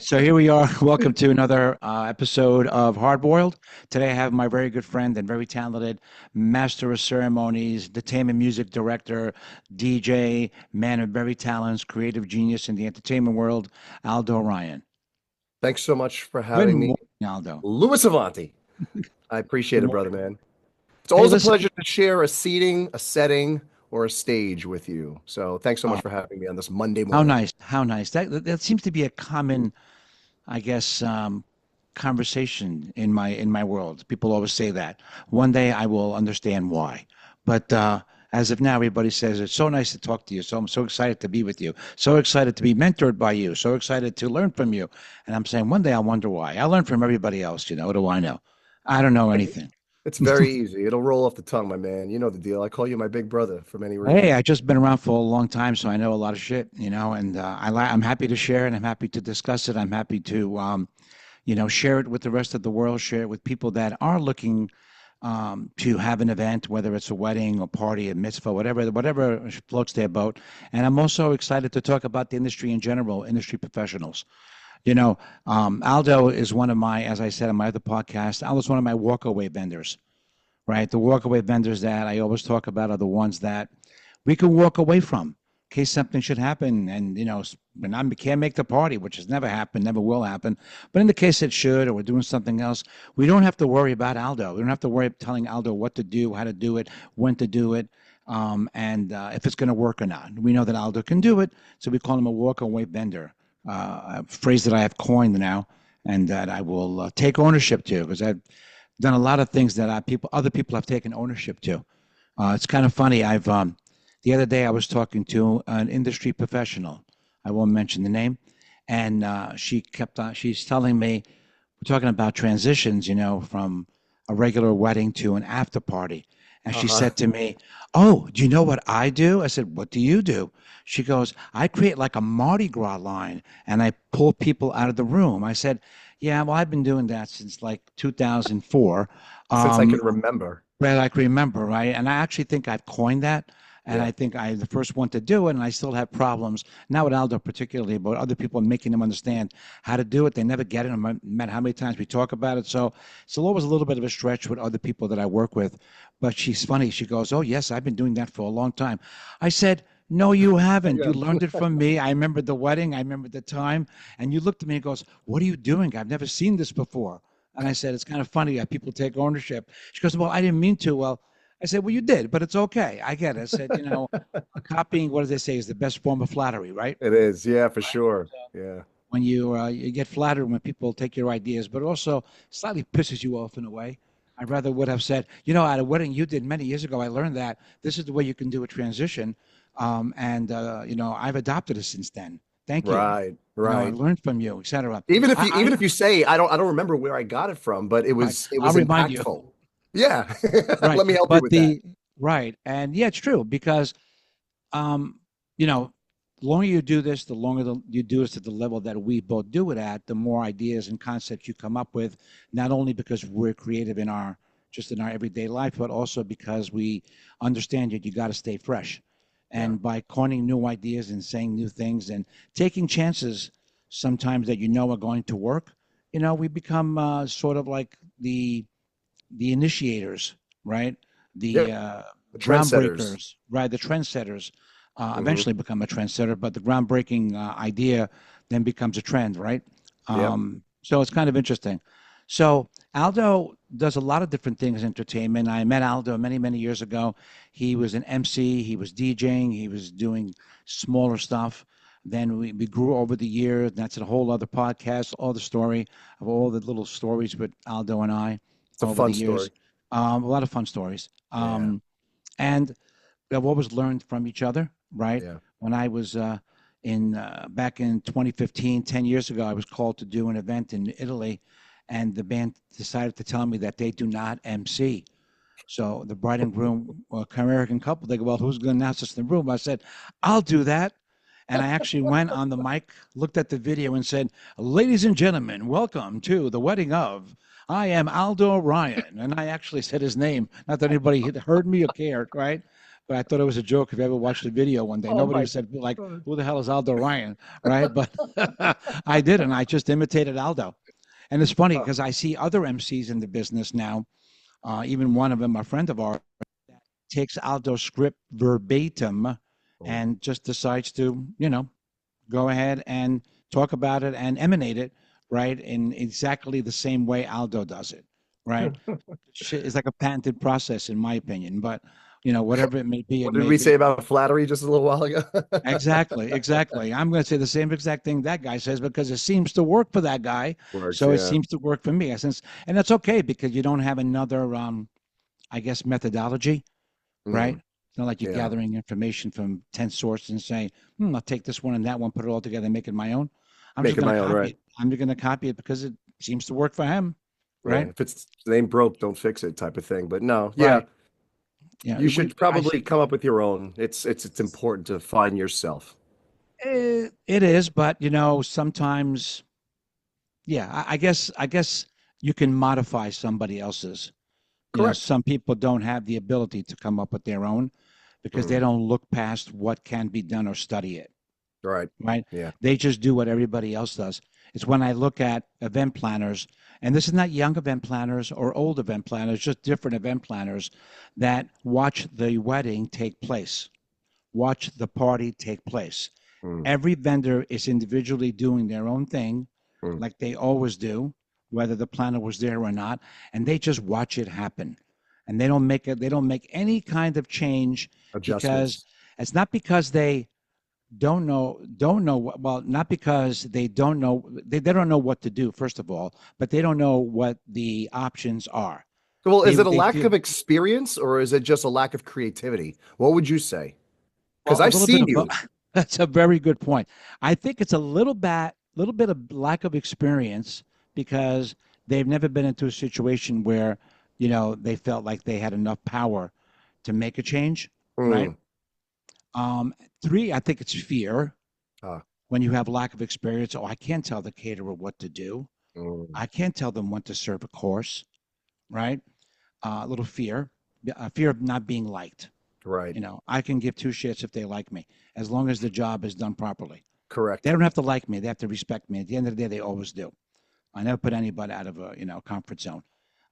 So here we are. Welcome to another episode of Hardboiled. Today I have my very good friend and very talented master of ceremonies, entertainment music director, DJ, man of very talents, creative genius in the entertainment world, Aldo Ryan. Thanks so much for Good having me, morning, Aldo. Louis Avanti. I appreciate Good it, brother, morning. man. It's Hey, always a listen. pleasure to share a seating, a setting, or a stage with you. So thanks so much Oh, for having me on this Monday how morning. nice. How nice. That seems to be a common, I guess, conversation in my world. People always say that. One day I will understand why. But as of now, everybody says it's so nice to talk to you. So I'm so excited to be with you. So excited to be mentored by you. So excited to learn from you. And I'm saying one day I'll wonder why. I learn from everybody else. What do I know? I don't know anything. It's very easy. It'll roll off the tongue, my man. You know the deal. I call you my big brother for many Hey, I reasons. just been around for a long time, so I know a lot of shit. And I'm happy to share it. I'm happy to discuss it. I'm happy to share it with the rest of the world, share it with people that are looking to have an event, whether it's a wedding, a party, a mitzvah, whatever floats their boat. And I'm also excited to talk about the industry in general, industry professionals. Aldo is one of my, as I said in my other podcast, Aldo's one of my walkaway vendors, right? The walkaway vendors that I always talk about are the ones that we can walk away from in case something should happen. And, when I can't make the party, which has never happened, never will happen. But in the case it should, or we're doing something else, we don't have to worry about Aldo. We don't have to worry about telling Aldo what to do, how to do it, when to do it, and if it's going to work or not. We know that Aldo can do it, so we call him a walk away vendor, a phrase that I have coined now and that I will take ownership to because I've done a lot of things that other people have taken ownership to. It's kind of funny. The other day I was talking to an industry professional. I won't mention the name, and she's telling me we're talking about transitions, from a regular wedding to an after party. And she Uh-huh. said to me, "Oh, do you know what I do?" I said, "What do you do?" She goes, "I create like a Mardi Gras line and I pull people out of the room." I said, "Yeah, well, I've been doing that since like 2004." Since I Um, can remember. but I can remember, right? And I actually think I've coined that. And Yeah. I think I'm the first one to do it, and I still have problems, not with Aldo particularly, but other people making them understand how to do it. They never get it, no matter how many times we talk about it. So it's always a little bit of a stretch with other people that I work with. But she's funny. She goes, "Oh, yes, I've been doing that for a long time." I said, "No, you haven't. You Yeah. learned it from me. I remember the wedding. I remember the time." And you looked at me and goes, "What are you doing? I've never seen this before." And I said, "It's kind of funny that people take ownership." She goes, "Well, I didn't mean to." Well, I said, "Well, you did, but it's okay. I get it." I said, copying, what do they say, is the best form of flattery, right? It is. Yeah, for Right. sure. So Yeah. when you get flattered when people take your ideas, but also slightly pisses you off in a way. I rather would have said, at a wedding you did many years ago, I learned that this is the way you can do a transition, and I've adopted it since then. Thank you. Right. I Right. learned from you, etc. Even if you say I don't remember where I got it from, but it Right. was it I'll was remind you. impactful. Yeah. Right, Let me help you but with that. the right, and yeah, it's true because um, the longer you do this, the longer you do this at the level that we both do it at, the more ideas and concepts you come up with, not only because we're creative just in our everyday life, but also because we understand that you got to stay fresh. Yeah. And by coining new ideas and saying new things and taking chances sometimes that are going to work, we become sort of like the initiators, right? The Yep. The trendsetters. groundbreakers, right? The trendsetters Hmm. eventually become a trendsetter, but the groundbreaking idea then becomes a trend, right? Yep. So it's kind of interesting. So Aldo does a lot of different things in entertainment. I met Aldo many, many years ago. He was an MC, he was DJing, he was doing smaller stuff. Then we grew over the years. That's a whole other podcast, all the story of all the little stories with Aldo and I It's a over the fun years. story. A lot of fun stories. Yeah. And I've always learned from each other, right? Yeah. When I was in back in 2015, 10 years ago, I was called to do an event in Italy, and the band decided to tell me that they do not MC. So the bride and groom, well, American couple, they go, "Well, who's going to announce us in the room?" I said, "I'll do that." And I actually went on the mic, looked at the video, and said, "Ladies and gentlemen, welcome to the wedding of. I am Aldo Ryan." And I actually said his name. Not that anybody had heard me or cared, right? but I thought it was a joke. If you ever watched the video one day, Oh nobody my said like, God. "Who the hell is Aldo Ryan?" Right? But I did, and I just imitated Aldo. And it's funny because I see other MCs in the business now. Even one of them, a friend of ours, takes Aldo's script verbatim Oh. and just decides to, go ahead and talk about it and emanate it, right, in exactly the same way Aldo does it, right? Shit is like a patented process, in my opinion. But whatever it may be, it What did may we say be. about flattery just a little while ago? Exactly, exactly. I'm going to say the same exact thing that guy says because it seems to work for that guy, Works, so it yeah. seems to work for me. And that's okay because you don't have another, I guess, methodology, right? Mm, It's not like you're yeah. gathering information from 10 sources and saying, I'll take this one and that one, put it all together and make it my own. I'm just Make it going to my own, copy right? it. I'm just going to copy it because it seems to work for him, Yeah. right? If it ain't broke, don't fix it type of thing. But no, yeah, Right. Yeah. you should probably come up with your own. It's important to find yourself. It is, but sometimes, yeah, I guess you can modify somebody else's. Correct. Some people don't have the ability to come up with their own because they Mm, don't look past what can be done or study it. right. Right? Yeah. They just do what everybody else does. It's when I look at event planners, and this is not young event planners or old event planners, just different event planners that watch the wedding take place, watch the party take place. Mm, Every vendor is individually doing their own thing, mm. like they always do, whether the planner was there or not, and they just watch it happen. And they don't make any kind of change because Adjustments. it's not because they don't know well, not because they don't know what to do, first of all, but they don't know what the options are. Well, they is it a they lack feel of experience or is it just a lack of creativity? What would you say? Because well, a I've little bit seen of both. you. That's a very good point. I think it's a little bit of lack of experience because they've never been into a situation where they felt like they had enough power to make a change, right? Mm, Three, I think it's fear. ah, When you have lack of experience, oh, I can't tell the caterer what to do. mm, I can't tell them when to serve a course, right? A little fear, fear of not being liked. right. I can give two shits if they like me, as long as the job is done properly. They Correct. don't have to like me; they have to respect me. At the end of the day, they always do. I never put anybody out of a comfort zone,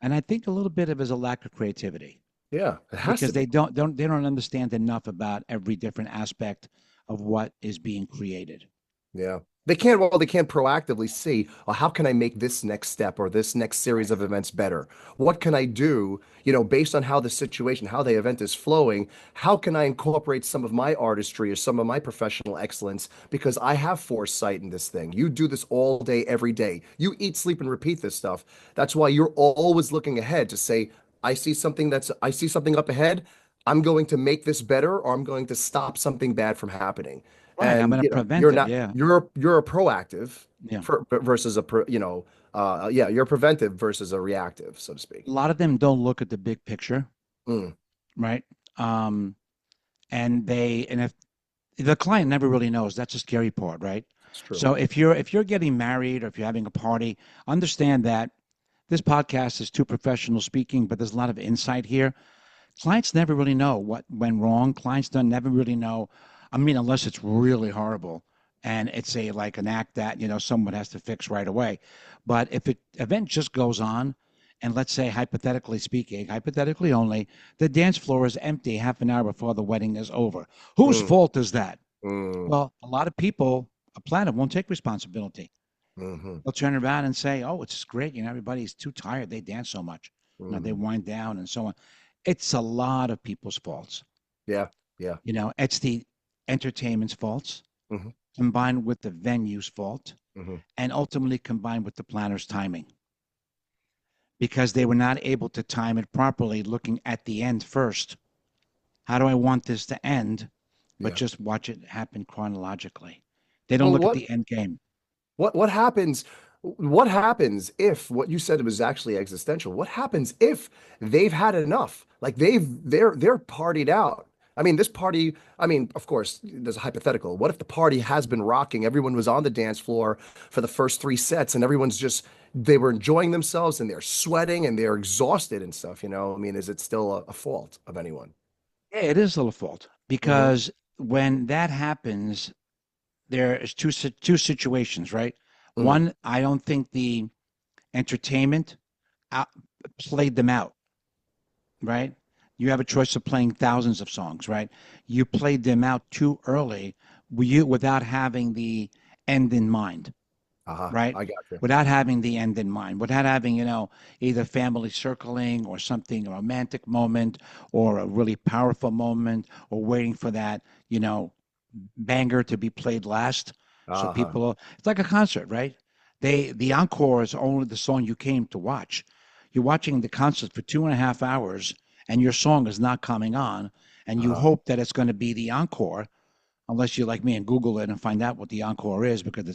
and I think a little bit of it is a lack of creativity Yeah, it has to because they be. don't understand enough about every different aspect of what is being created. Yeah. They can't proactively see, well, how can I make this next step or this next series of events better? What can I do, based on how the situation, how the event is flowing? How can I incorporate some of my artistry or some of my professional excellence? Because I have foresight in this thing. You do this all day, every day. You eat, sleep, and repeat this stuff. That's why you're always looking ahead to say, I see something up ahead. I'm going to make this better, or I'm going to stop something bad from happening. Right. I'm And going to you're prevent it. not Yeah. you're a proactive Yeah. versus yeah, you're preventive versus a reactive, so to speak. A lot of them don't look at the big picture, Mm, right? Um, and if the client never really knows, that's the scary part, right? that's true. So if you're getting married or if you're having a party, understand that this podcast is two professionals speaking, but there's a lot of insight here. Clients never really know what went wrong. Clients don't never really know. I mean, unless it's really horrible and it's a like an act that someone has to fix right away. But if it event just goes on, and let's say hypothetically speaking, hypothetically only, the dance floor is empty half an hour before the wedding is over. Whose Mm, fault is that? mm, Well, a lot of people, a planet won't take responsibility. mhm, They'll turn around and say, "Oh, it's great. Everybody's too tired. They dance so much. They mhm. wind down and so on." It's a lot of people's faults. Yeah, yeah. It's the entertainment's faults Mhm, combined with the venue's fault mhm. and ultimately combined with the planner's timing because they were not able to time it properly, looking at the end first. How do I want this to end? But Yeah. just watch it happen chronologically. They don't Well, look at what the end game. what happens what happens if what you said was actually existential? What happens if they've had enough? Like they're partied out. I mean, this party, I mean, of course, there's a hypothetical. What if the party has been rocking? Everyone was on the dance floor for the first three sets and everyone's just they were enjoying themselves and they're sweating and they're exhausted and stuff, I mean, is it still a fault of anyone? Yeah, it is a little fault Hmm. because when that happens, there is two situations, right? Hmm. One, I don't think the entertainment out, played them out, right? You have a choice of playing thousands of songs, right? You played them out too early, without having the end in mind, Uh-huh. right? I got you. Without having the end in mind, without having, either family circling or something, a romantic moment or a really powerful moment, or waiting for that, banger to be played last. So Uh-huh. people, it's like a concert, right? The encore is only the song you came to watch. You're watching the concert for 2.5 hours, and your song is not coming on, and you Uh-huh. hope that it's going to be the encore, unless you're like me and Google it and find out what the encore is, because the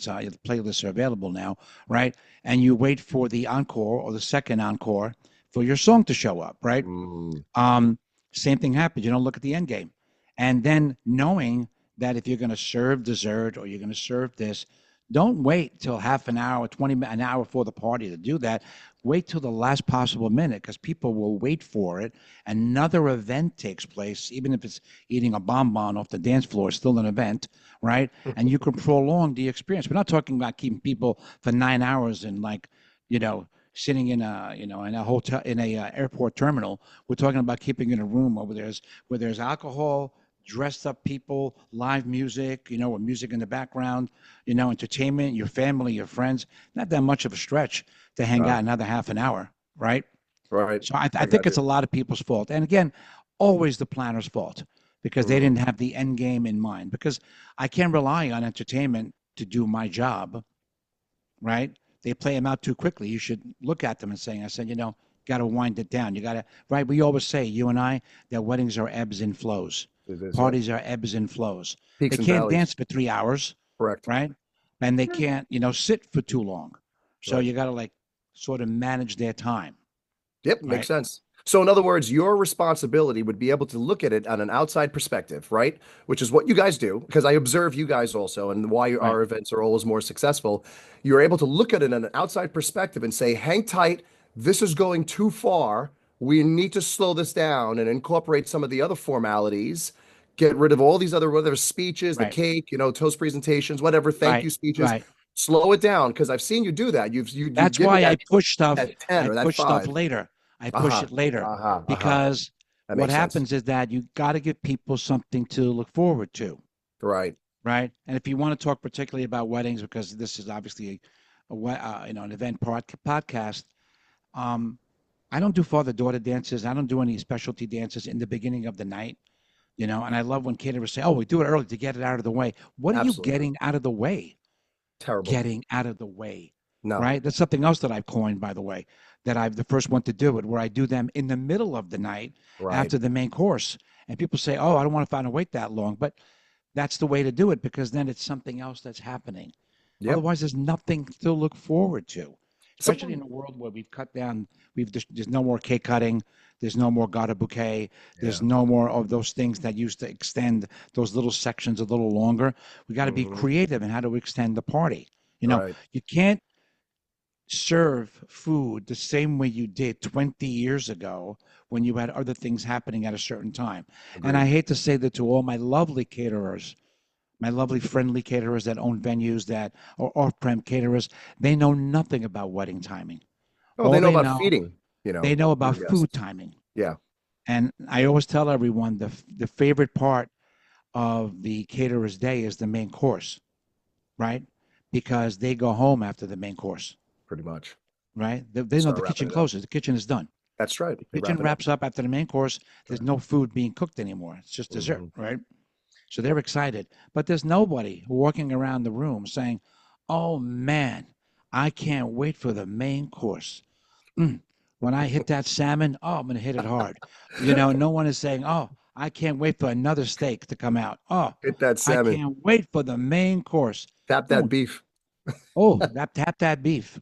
playlists are available now, right? And you wait for the encore or the second encore for your song to show up, right? Mm. Um, Same thing happens. You don't look at the end game. And then knowing that if you're going to serve dessert or you're going to serve this, don't wait till half an hour, an hour before the party to do that. Wait till the last possible minute, because people will wait for it. Another event takes place, even if it's eating a bonbon off the dance floor, it's still an event, right? And you can prolong the experience. We're not talking about keeping people for 9 hours and, like, you know, sitting in a hotel, in a airport terminal. We're talking about keeping in a room where there's alcohol, dressed up people, live music, with music in the background, entertainment, your family, your friends. Not that much of a stretch to hang Uh, out another half an hour, right? right. So I I think got it's you. a lot of people's fault. And again, always the planner's fault, because they Hmm. didn't have the end game in mind. Because I can't rely on entertainment to do my job, right? They play them out too quickly. You should look at them and say, I said, got to wind it down. You got to, right? We always say, you and I, that weddings are ebbs and flows. It is, yep. Parties are ebbs and flows. They Peaks and can't valleys. dance for 3 hours, Correct. right? And they Yeah. can't, sit for too long. So Right. you got to, like, sort of manage their time, Yep, makes right? sense. So, in other words, your responsibility would be able to look at it on an outside perspective, right? Which is what you guys do, because I observe you guys also, and why Right. our events are always more successful. You're able to look at it on an outside perspective and say, hang tight, this is going too far. We need to slow this down and incorporate some of the other formalities, get rid of all these other, whether it's speeches, the Right. cake, toast presentations, whatever, thank Right. you speeches. Right. Slow it down, because I've seen you do that. You That's give me why I push stuff. that 10 I or that push stuff 5. later. I push Uh-huh. it later, Uh-huh. Uh-huh. because That what makes sense. happens is that you got to give people something to look forward to, Right. right? And if you want to talk particularly about weddings, because this is obviously an event podcast, um, I don't do father-daughter dances. I don't do any specialty dances in the beginning of the night, and I love when caterers say, "Oh, we do it early to get it out of the way." What are you Absolutely. getting out of the way? Terrible. Getting out of the way, No. right? That's something else that I've coined, by the way, that I'm the first one to do it, where I do them in the middle of the night Right. after the main course. And people say, "Oh, I don't want to find a wait that long," but that's the way to do it, because then it's something else that's happening. Yep. Otherwise, there's nothing to look forward to, especially So, in a world where we've cut down. There's no more cake cutting. There's no more garter bouquet. There's yeah. no more of those things that used to extend those little sections a little longer. We got to be Hmm. creative in how to extend the party. Right. You can't serve food the same way you did 20 years ago when you had other things happening at a certain time. And I Agreed. hate to say that to all my lovely caterers, my lovely friendly caterers that own venues that are off-prem caterers, they know nothing about wedding timing. Oh, they All know they about know, feeding, they know your about food guests. timing. Yeah. And I always tell everyone the favorite part of the caterer's day is the main course, right? Because they go home after the main course, Pretty much. right? They know Start the wrapping kitchen it up. closes, the kitchen is done. That's right. The They kitchen wrap it up. wraps up after the main course. That's There's right. no food being cooked anymore. It's just dessert, Hmm. right? So they're excited. But there's nobody walking around the room saying, "Oh man, I can't wait for the main course. Mm, when I hit that salmon, oh, I'm going to hit it hard." No one is saying, "Oh, I can't wait for another steak to come out. Oh, Hit that I salmon. can't wait for the main course." Tap that No, beef. tap that beef.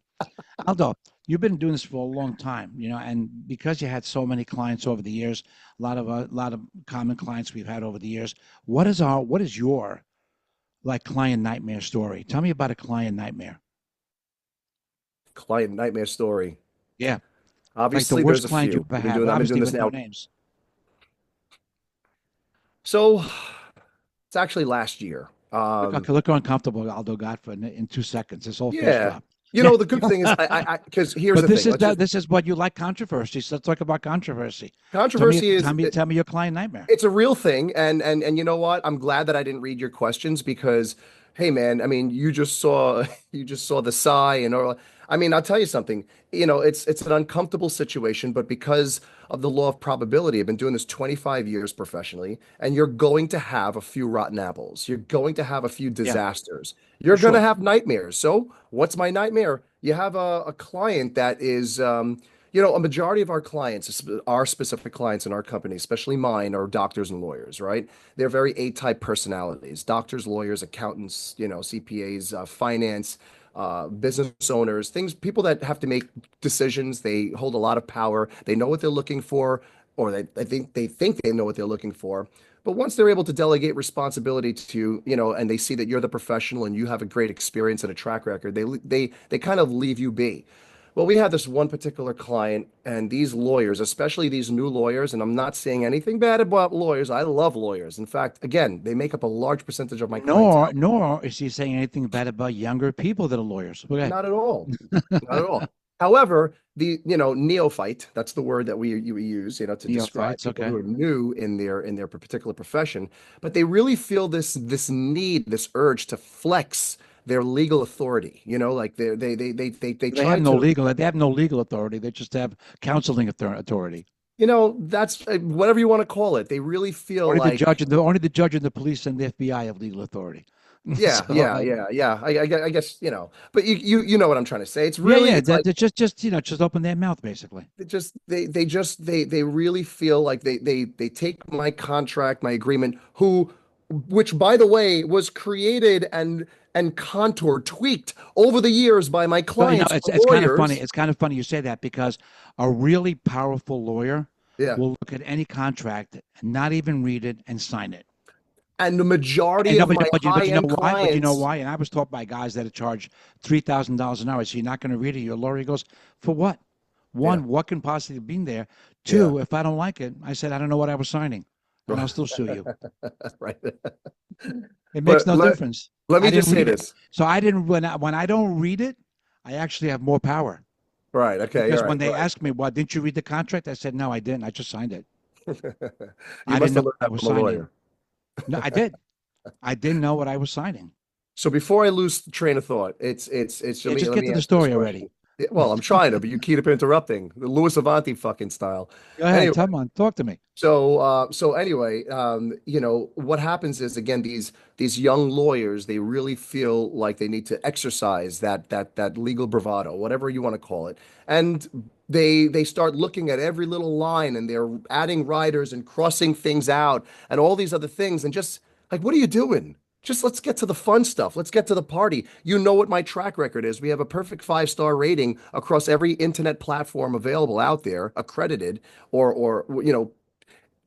Aldo, you've been doing this for a long time, and because you had so many clients over the years, a lot of common clients we've had over the years. What is your, like, client nightmare story? Tell me about a client nightmare. Client nightmare story. Yeah, like the Obviously, worst there's a client few. you've ever had, I've been doing obviously this with no now. names. So it's actually last year. Look how uncomfortable Aldo got for in 2 seconds. His whole face Yeah. dropped. The good thing is because here's But the thing. this is what you like controversy. So let's talk about controversy. Controversy is Tell me your client nightmare. it's a real thing, and you know what? I'm glad that I didn't read your questions because, hey, man, I mean, you just saw you just saw the sigh and all. I mean, I'll tell you something. It's an uncomfortable situation, but because of the law of probability, I've been doing this 25 years professionally, and you're going to have a few rotten apples. You're going to have a few Yeah, disasters. for You're going to sure. have nightmares. So, what's my nightmare? You have a client that is, a majority of our clients, our specific clients in our company, especially mine, are doctors and lawyers, right? They're very A-type personalities, doctors, lawyers, accountants, CPAs, finance, business owners, people that have to make decisions. They hold a lot of power. They know what they're looking for, or they think they know what they're looking for. But once they're able to delegate responsibility to, and they see that you're the professional and you have a great experience and a track record, they kind of leave you be. Well, we had this one particular client, and these lawyers, especially these new lawyers, and I'm not saying anything bad about lawyers. I love lawyers. In fact, again, they make up a large percentage of my clientele. Nor is he saying anything bad about younger people that are lawyers. Okay. Not at all. Not at all. However, neophyte, that's the word that we use, to describe Neophytes. people Okay. who are new in their particular profession, but they really feel this need, this urge to flex their legal authority. Like they They try have no to. legal. They have no legal authority. They just have counseling authority. That's whatever you want to call it. They really feel like, Only the judge and the police and the FBI have legal authority. yeah, So yeah, yeah, yeah. I guess, but you know what I'm trying to say. It's yeah, really, yeah. it's like, That just just open their mouth basically. they really feel like they take my contract, my agreement, which by the way was created and contoured, tweaked over the years by my Well, clients it's or kind of funny. lawyers. It's kind of funny you say that because a really powerful lawyer Yeah. will look at any contract, not even read it, and sign it. And the And majority no, of my but you know high-end why? But you know clients, why? And I was taught by guys that charge $3,000 an hour. So you're not going to read it. Your lawyer goes, for what? yeah, One, what can possibly be in there? yeah, Two, if I don't like it, I said I don't know what I was signing, and I'll still sue you. right. It makes But no difference. let me I just didn't say read it, this. so I didn't. When I don't read it, I actually have more power Right. Okay. All because when right. they Right. ask me, "Well, didn't you read the contract?" I said, "No, I didn't. I just signed it. You I must didn't know have learned what I that was from a signing. lawyer. No, I did. I didn't know what I was signing. So before I lose the train of thought, it's Yeah, just let get me to the answer this story already. question. Well, I'm trying to, but you keep interrupting. The Louis Avanti fucking style. Go ahead, Anyway, come on, talk to me. so anyway, what happens is again these young lawyers, they really feel like they need to exercise that legal bravado, whatever you want to call it, and they start looking at every little line and they're adding riders and crossing things out and all these other things and just like, what are you doing? Just let's get to the fun stuff. Let's get to the party. You know what my track record is. We have a perfect 5-star rating across every internet platform available out there, accredited or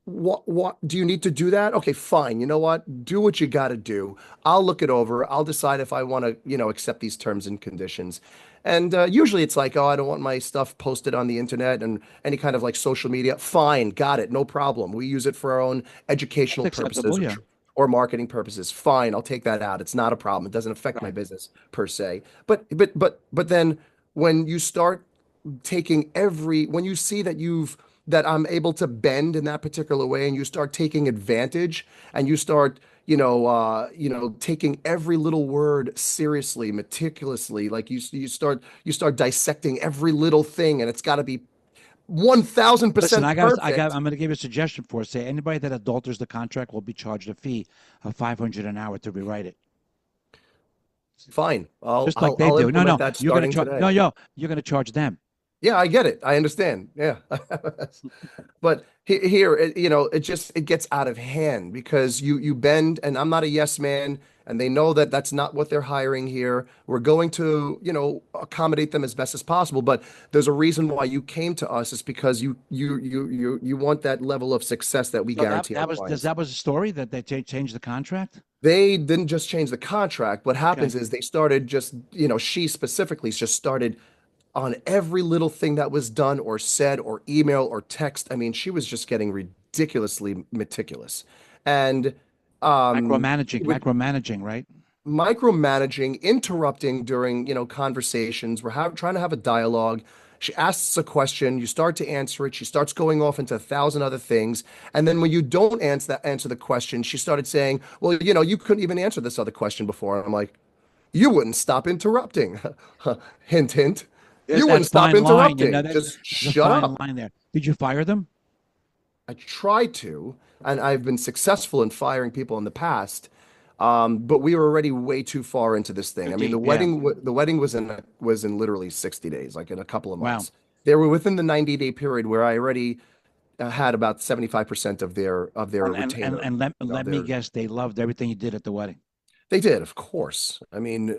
what do you need to do that? Okay, fine. You know what? Do what you got to do. I'll look it over. I'll decide if I want to, accept these terms and conditions. And usually it's like, oh, I don't want my stuff posted on the internet and any kind of like social media. Fine, got it, no problem. We use it for our own That's educational purposes acceptable. Yeah, or marketing purposes. Fine, I'll take that out. It's not a problem. It doesn't affect my right. business per se. But then when you start when you see that I'm able to bend in that particular way and you start taking advantage and you start taking every little word seriously, meticulously, like you start dissecting every little thing and it's got to be Listen, 1000% perfect. I'm going to give you a suggestion for it. Say anybody that adulters the contract will be charged a fee of 500 an hour to rewrite it, Fine, just like they I'll do. No, implement no, that you're going to starting charge. today. No, yo, you're going to charge them. Yeah, I get it. I understand. Yeah. But here, it gets out of hand because you bend, and I'm not a yes man, and they know that that's not what they're hiring here. We're going to, accommodate them as best as possible, but there's a reason why you came to us is because you want that level of success that we So guarantee our clients. that was a story that they changed the contract. They didn't just change the contract. What happens Okay. is they started just, she specifically just started on every little thing that was done or said or email or text. I mean, she was just getting ridiculously meticulous. And um, Micromanaging, it would micromanaging, right? micromanaging, interrupting during, conversations. Trying to have a dialogue. She asks a question, you start to answer it. She starts going off into a thousand other things, and then when you don't answer the question, she started saying, "Well, you couldn't even answer this other question before." And I'm like, "You wouldn't stop interrupting." Hint, hint. There's You that wouldn't stop fine line, you know, interrupting. that Just there's a shut fine up. line there. Did you fire them? I try to, and I've been successful in firing people in the past. But we were already way too far into this thing. Too I mean, deep, yeah. the wedding was in literally 60 days, like in a couple of Wow. months. They were within the 90-day period where I already had about 75% of their retainer. Let me Their guess, they loved everything you did at the wedding. They did, of course. I mean,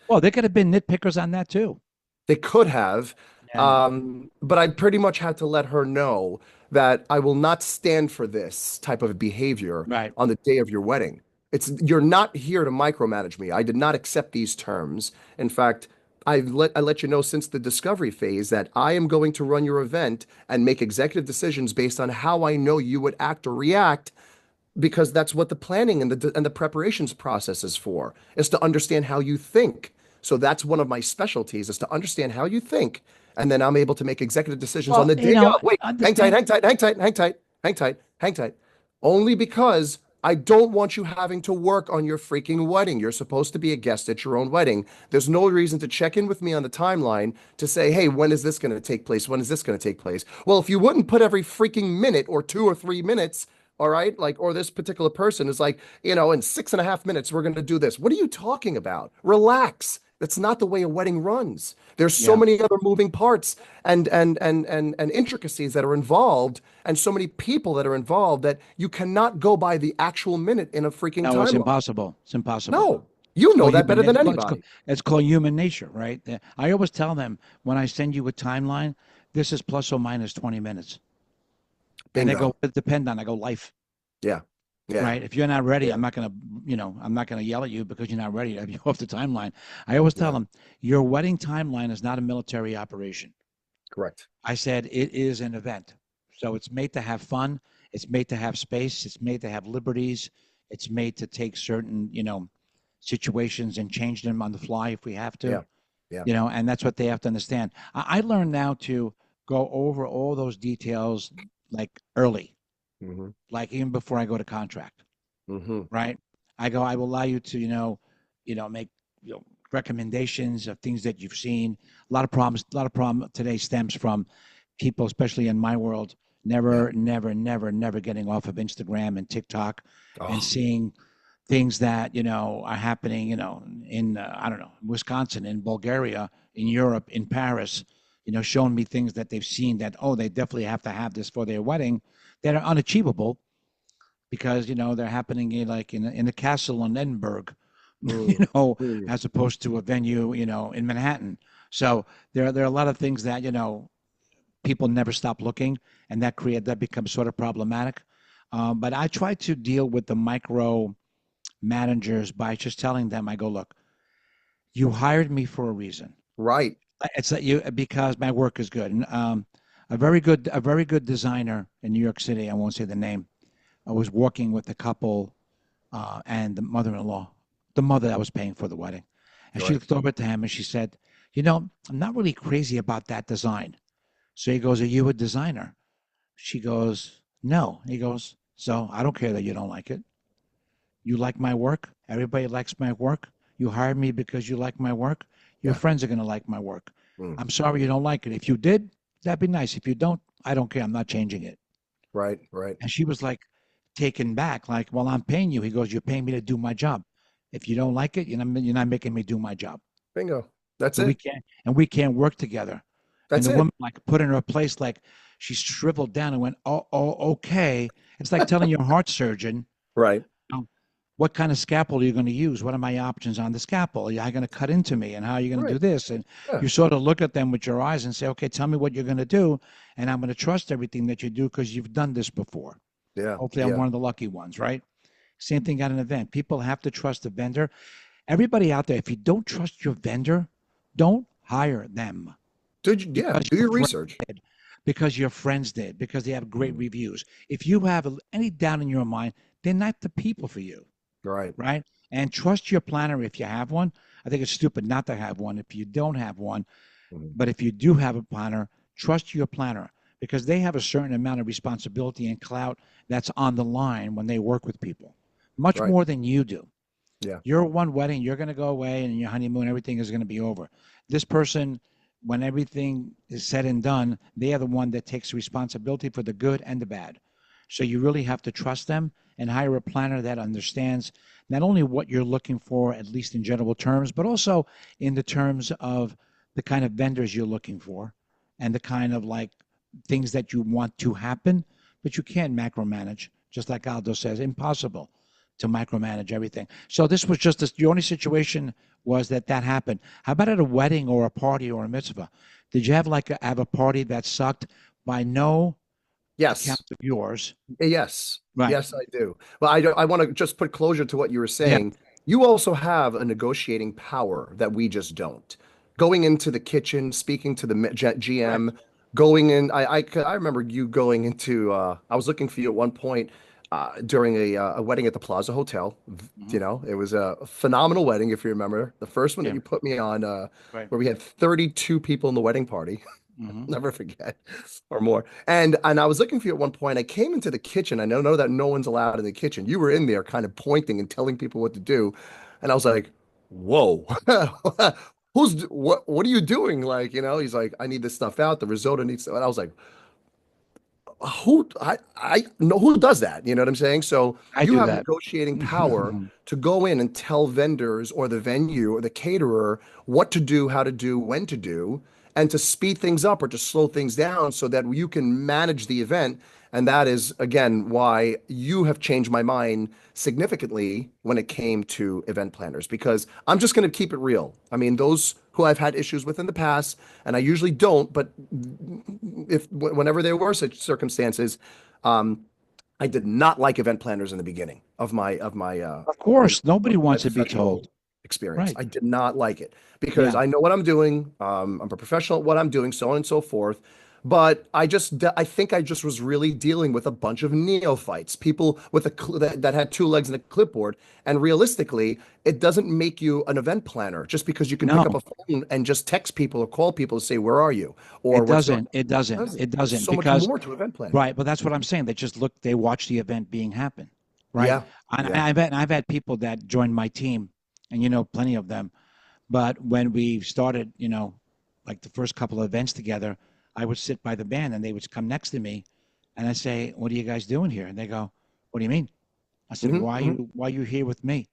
Well, they could have been nitpickers on that too. they could have, Yeah, but I pretty much had to let her know that I will not stand for this type of behavior right. on the day of your wedding. You're not here to micromanage me. I did not accept these terms. In fact, I let you know since the discovery phase that I am going to run your event and make executive decisions based on how I know you would act or react, because that's what the planning and the preparations process is for, is to understand how you think. So that's one of my specialties, is to understand how you think, and then I'm able to make executive decisions on Well, the you day know, of. Wait, hang tight, understand. hang tight, hang tight, hang tight, hang tight, hang tight. Only because I don't want you having to work on your freaking wedding. You're supposed to be a guest at your own wedding. There's no reason to check in with me on the timeline to say, hey, when is this going to take place? When is this going to take place? Well, if you wouldn't put every freaking minute or 2 or 3 minutes, all right, like, or this particular person is like, in 6.5 minutes, we're going to do this. What are you talking about? Relax. That's not the way a wedding runs. There's so Yeah. many other moving parts and intricacies that are involved, and so many people that are involved, that you cannot go by the actual minute in a freaking No, it's timeline. impossible. It's impossible. No, you It's know called that human. better than anybody. It's called human nature, right? I always tell them when I send you a timeline, this is plus or minus 20 minutes, and they go, Bingo. "It depend on." I go, "Life." Yeah. Yeah. Right. If you're not ready, Yeah. I'm not gonna yell at you because you're not ready to have you off the timeline. I always tell Yeah. them, your wedding timeline is not a military operation. Correct. I said it is an event. So it's made to have fun. It's made to have space. It's made to have liberties. It's made to take certain, situations and change them on the fly if we have to, Yeah. Yeah. and that's what they have to understand. I learned now to go over all those details like early, Mm-hmm. like even before I go to contract, Mm-hmm. right? I will allow you to, make, recommendations of things that you've seen. A lot of problem today stems from people, especially in my world, Yeah. never getting off of Instagram and TikTok and Oh. seeing things that, are happening, in, I don't know, Wisconsin, in Bulgaria, in Europe, in Paris, showing me things that they've seen that, oh, they definitely have to have this for their wedding, that are unachievable because they're happening in a castle in Edinburgh, you Mm. know, Mm. as opposed to a venue, in Manhattan. So there are a lot of things that people never stop looking, and that becomes sort of problematic. But I try to deal with the micro managers by just telling them, I go, look, you hired me for a reason. Right. It's that you because my work is good. And a very good designer in New York City. I won't say the name. I was working with a couple and the mother-in-law, the mother that was paying for the wedding. And she Right. looked over to him and she said, I'm not really crazy about that design. So he goes, are you a designer? She goes, no. He goes, so I don't care that you don't like it. You like my work. Everybody likes my work. You hired me because you like my work. Your Yeah. friends are going to like my work. Mm. I'm sorry you don't like it. If you did, that'd be nice. If you don't, I don't care. I'm not changing it. Right. Right. And she was like taken back, like, well, I'm paying you. He goes, you're paying me to do my job. If you don't like it, you're not making me do my job. Bingo. That's And we it. can't and we can't work together. And That's the it. woman like put in her place like she shriveled down and went, oh, okay. It's like telling your heart surgeon, Right. know, what kind of scalpel are you going to use? What are my options on the scalpel? Are you going to cut into me? And how are you going to Right. do this? And Yeah. you sort of look at them with your eyes and say, okay, tell me what you're going to do. And I'm going to trust everything that you do because you've done this before. Yeah. Hopefully, I'm Yeah. one of the lucky ones, right? Same thing at an event. People have to trust the vendor. Everybody out there, if you don't trust your vendor, don't hire them Yeah. because Do you're your research. afraid. because your friends did, because they have great Mm. reviews. If you have any doubt in your mind, they're not the people for you, Right. right? And trust your planner if you have one. I think it's stupid not to have one if you don't have one. Mhm. But if you do have a planner, trust your planner because they have a certain amount of responsibility and clout that's on the line when they work with people, much Right. more than you do. Yeah. Your one wedding, you're going to go away and your honeymoon, everything is going to be over. This person, when everything is said and done, they are the one that takes responsibility for the good and the bad. So you really have to trust them and hire a planner that understands not only what you're looking for, at least in general terms, but also in the terms of the kind of vendors you're looking for and the kind of like things that you want to happen, but you can't macromanage, just like Aldo says, impossible to micromanage everything. So this was just the only situation was that that happened. How about at a wedding or a party or a mitzvah? Did you have like have a party that sucked by no account Yes. of yours? Yes. Right. Yes, I do. Well, I want to just put closure to what you were Yeah. saying. You also have a negotiating power that we just don't. Going into the kitchen, speaking to the GM, Correct. going in. I remember you going into. I was looking for you at one point during a wedding at the Plaza Hotel. Hmm. You know, it was a phenomenal wedding, if you remember. The first one that Yeah. you put me on, Right. where we had 32 people in the wedding party. Hmm. Never forget, or more. And I was looking for you at one point. I came into the kitchen. I know that no one's allowed in the kitchen. You were in there, kind of pointing and telling people what to do, and I was like, "Whoa, what are you doing?" Like, he's like, "I need this stuff out. The risotto needs." And I was like, I know who does that. You know what I'm saying? So I you do have that. negotiating power to go in and tell vendors or the venue or the caterer what to do, how to do, when to do, and to speed things up or to slow things down so that you can manage the event. And that is, again, why you have changed my mind significantly when it came to event planners, because I'm just going to keep it real. I mean, those who I've had issues with in the past, and I usually don't, but if whenever there were such circumstances, um, I did not like event planners in the beginning of my Of you know course, nobody my wants to be professional told. experience. Right. I did not like it because Yeah. I know what I'm doing. I'm a professional at what I'm doing, so on and so forth. But I think I just was really dealing with a bunch of neophytes, people with that had two legs and a clipboard. And realistically, it doesn't make you an event planner just because you can pick up No, a phone and just text people or call people to say, "Where are you?" or it "What's going doesn't. It doesn't. on." It There's doesn't so much because more to event planning. right, but that's what I'm saying. They just look, they watch the event being happen, right? Yeah, And yeah. I've had people that joined my team, and you know, plenty of them. But when we started, you know, like the first couple of events together, I would sit by the band, and they would come next to me, and I say, "What are you guys doing here?" And they go, "What do you mean?" I said, Hmm, hmm. Why are you here with me?"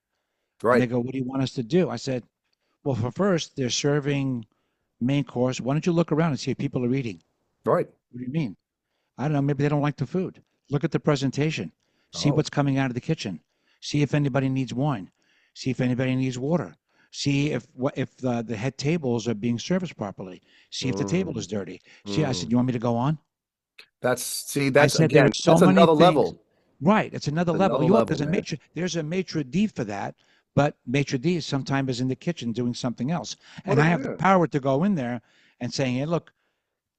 And they Right, go, "What do you want us to do?" I said, "Well, for first, they're serving main course. Why don't you look around and see if people are eating?" right. What do you mean? I don't know. Maybe they don't like the food. Look at the presentation. See Oh. what's coming out of the kitchen. See if anybody needs wine. See if anybody needs water. See if the head tables are being serviced properly. See if the table Mm, is dirty. See, I said, mm. you want me to go on? That's I said there are again, so that's many another things. level. Right, it's another level. Another You have level, man. there's a maitre d for that, but maitre d sometimes is in the kitchen doing something else, What and a, I have the yeah. power to go in there and saying, "Hey, look,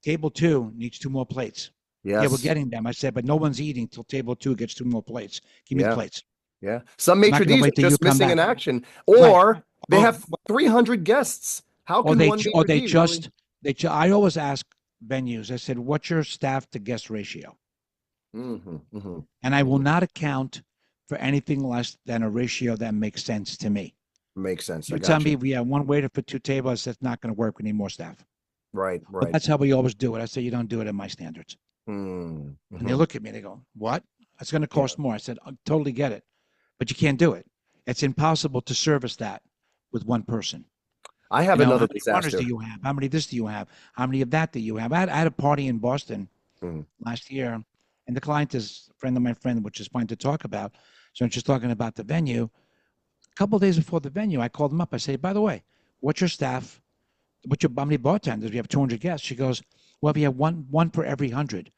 table two needs two more plates." Yeah, we're Yes. getting them. I said, but no one's eating till table two gets two more plates. Give me the Yeah. plates. Yeah. Some I'm not maitre going to d's wait are till you just come missing in back. action, Right. or they Oh, have 300 guests. How or can one or maitre they d really? just I always ask venues. I said, what's your staff to guest ratio? Hmm, hmm, And I will hmm. not account for anything less than a ratio that makes sense to me. Makes sense. I You tell got me you. we have one waiter for two tables. That's not going to work. We need more staff. Right, Well, right. that's how we always do it. I say, you don't do it at my standards. Mm, And they hmm. look at me. They go, what? That's going to Yeah. cost more. I said, I totally get it, but you can't do it. It's impossible to service that with one person. I You have know, how another many runners do disaster. you have? How many this do you have? How many of that do you have? I had a party in Boston Mm, last year, and the client is a friend of my friend, which is fine to talk about. So I'm just talking about the venue. A couple of days before the venue, I called him up. I say, by the way, what's your staff? What's your how many bartenders? We have 200 guests. She goes, well, we have one per every 100.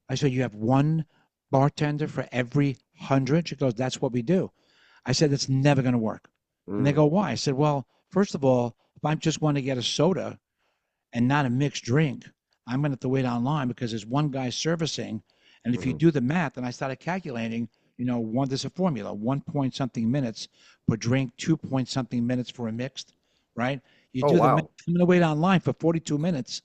I said, you have one bartender for every 100? She goes, that's what we do. I said, that's never going to work. And they mm. go, why? I said, well, first of all, if I just want to get a soda and not a mixed drink, I'm going to have to wait online because there's one guy servicing. And if you Hmm. do the math, and I started calculating, there's a formula, 1 point something minutes per drink, 2 point something minutes for a mixed, right? You Oh, do the math, wow. I'm going to wait online for 42 minutes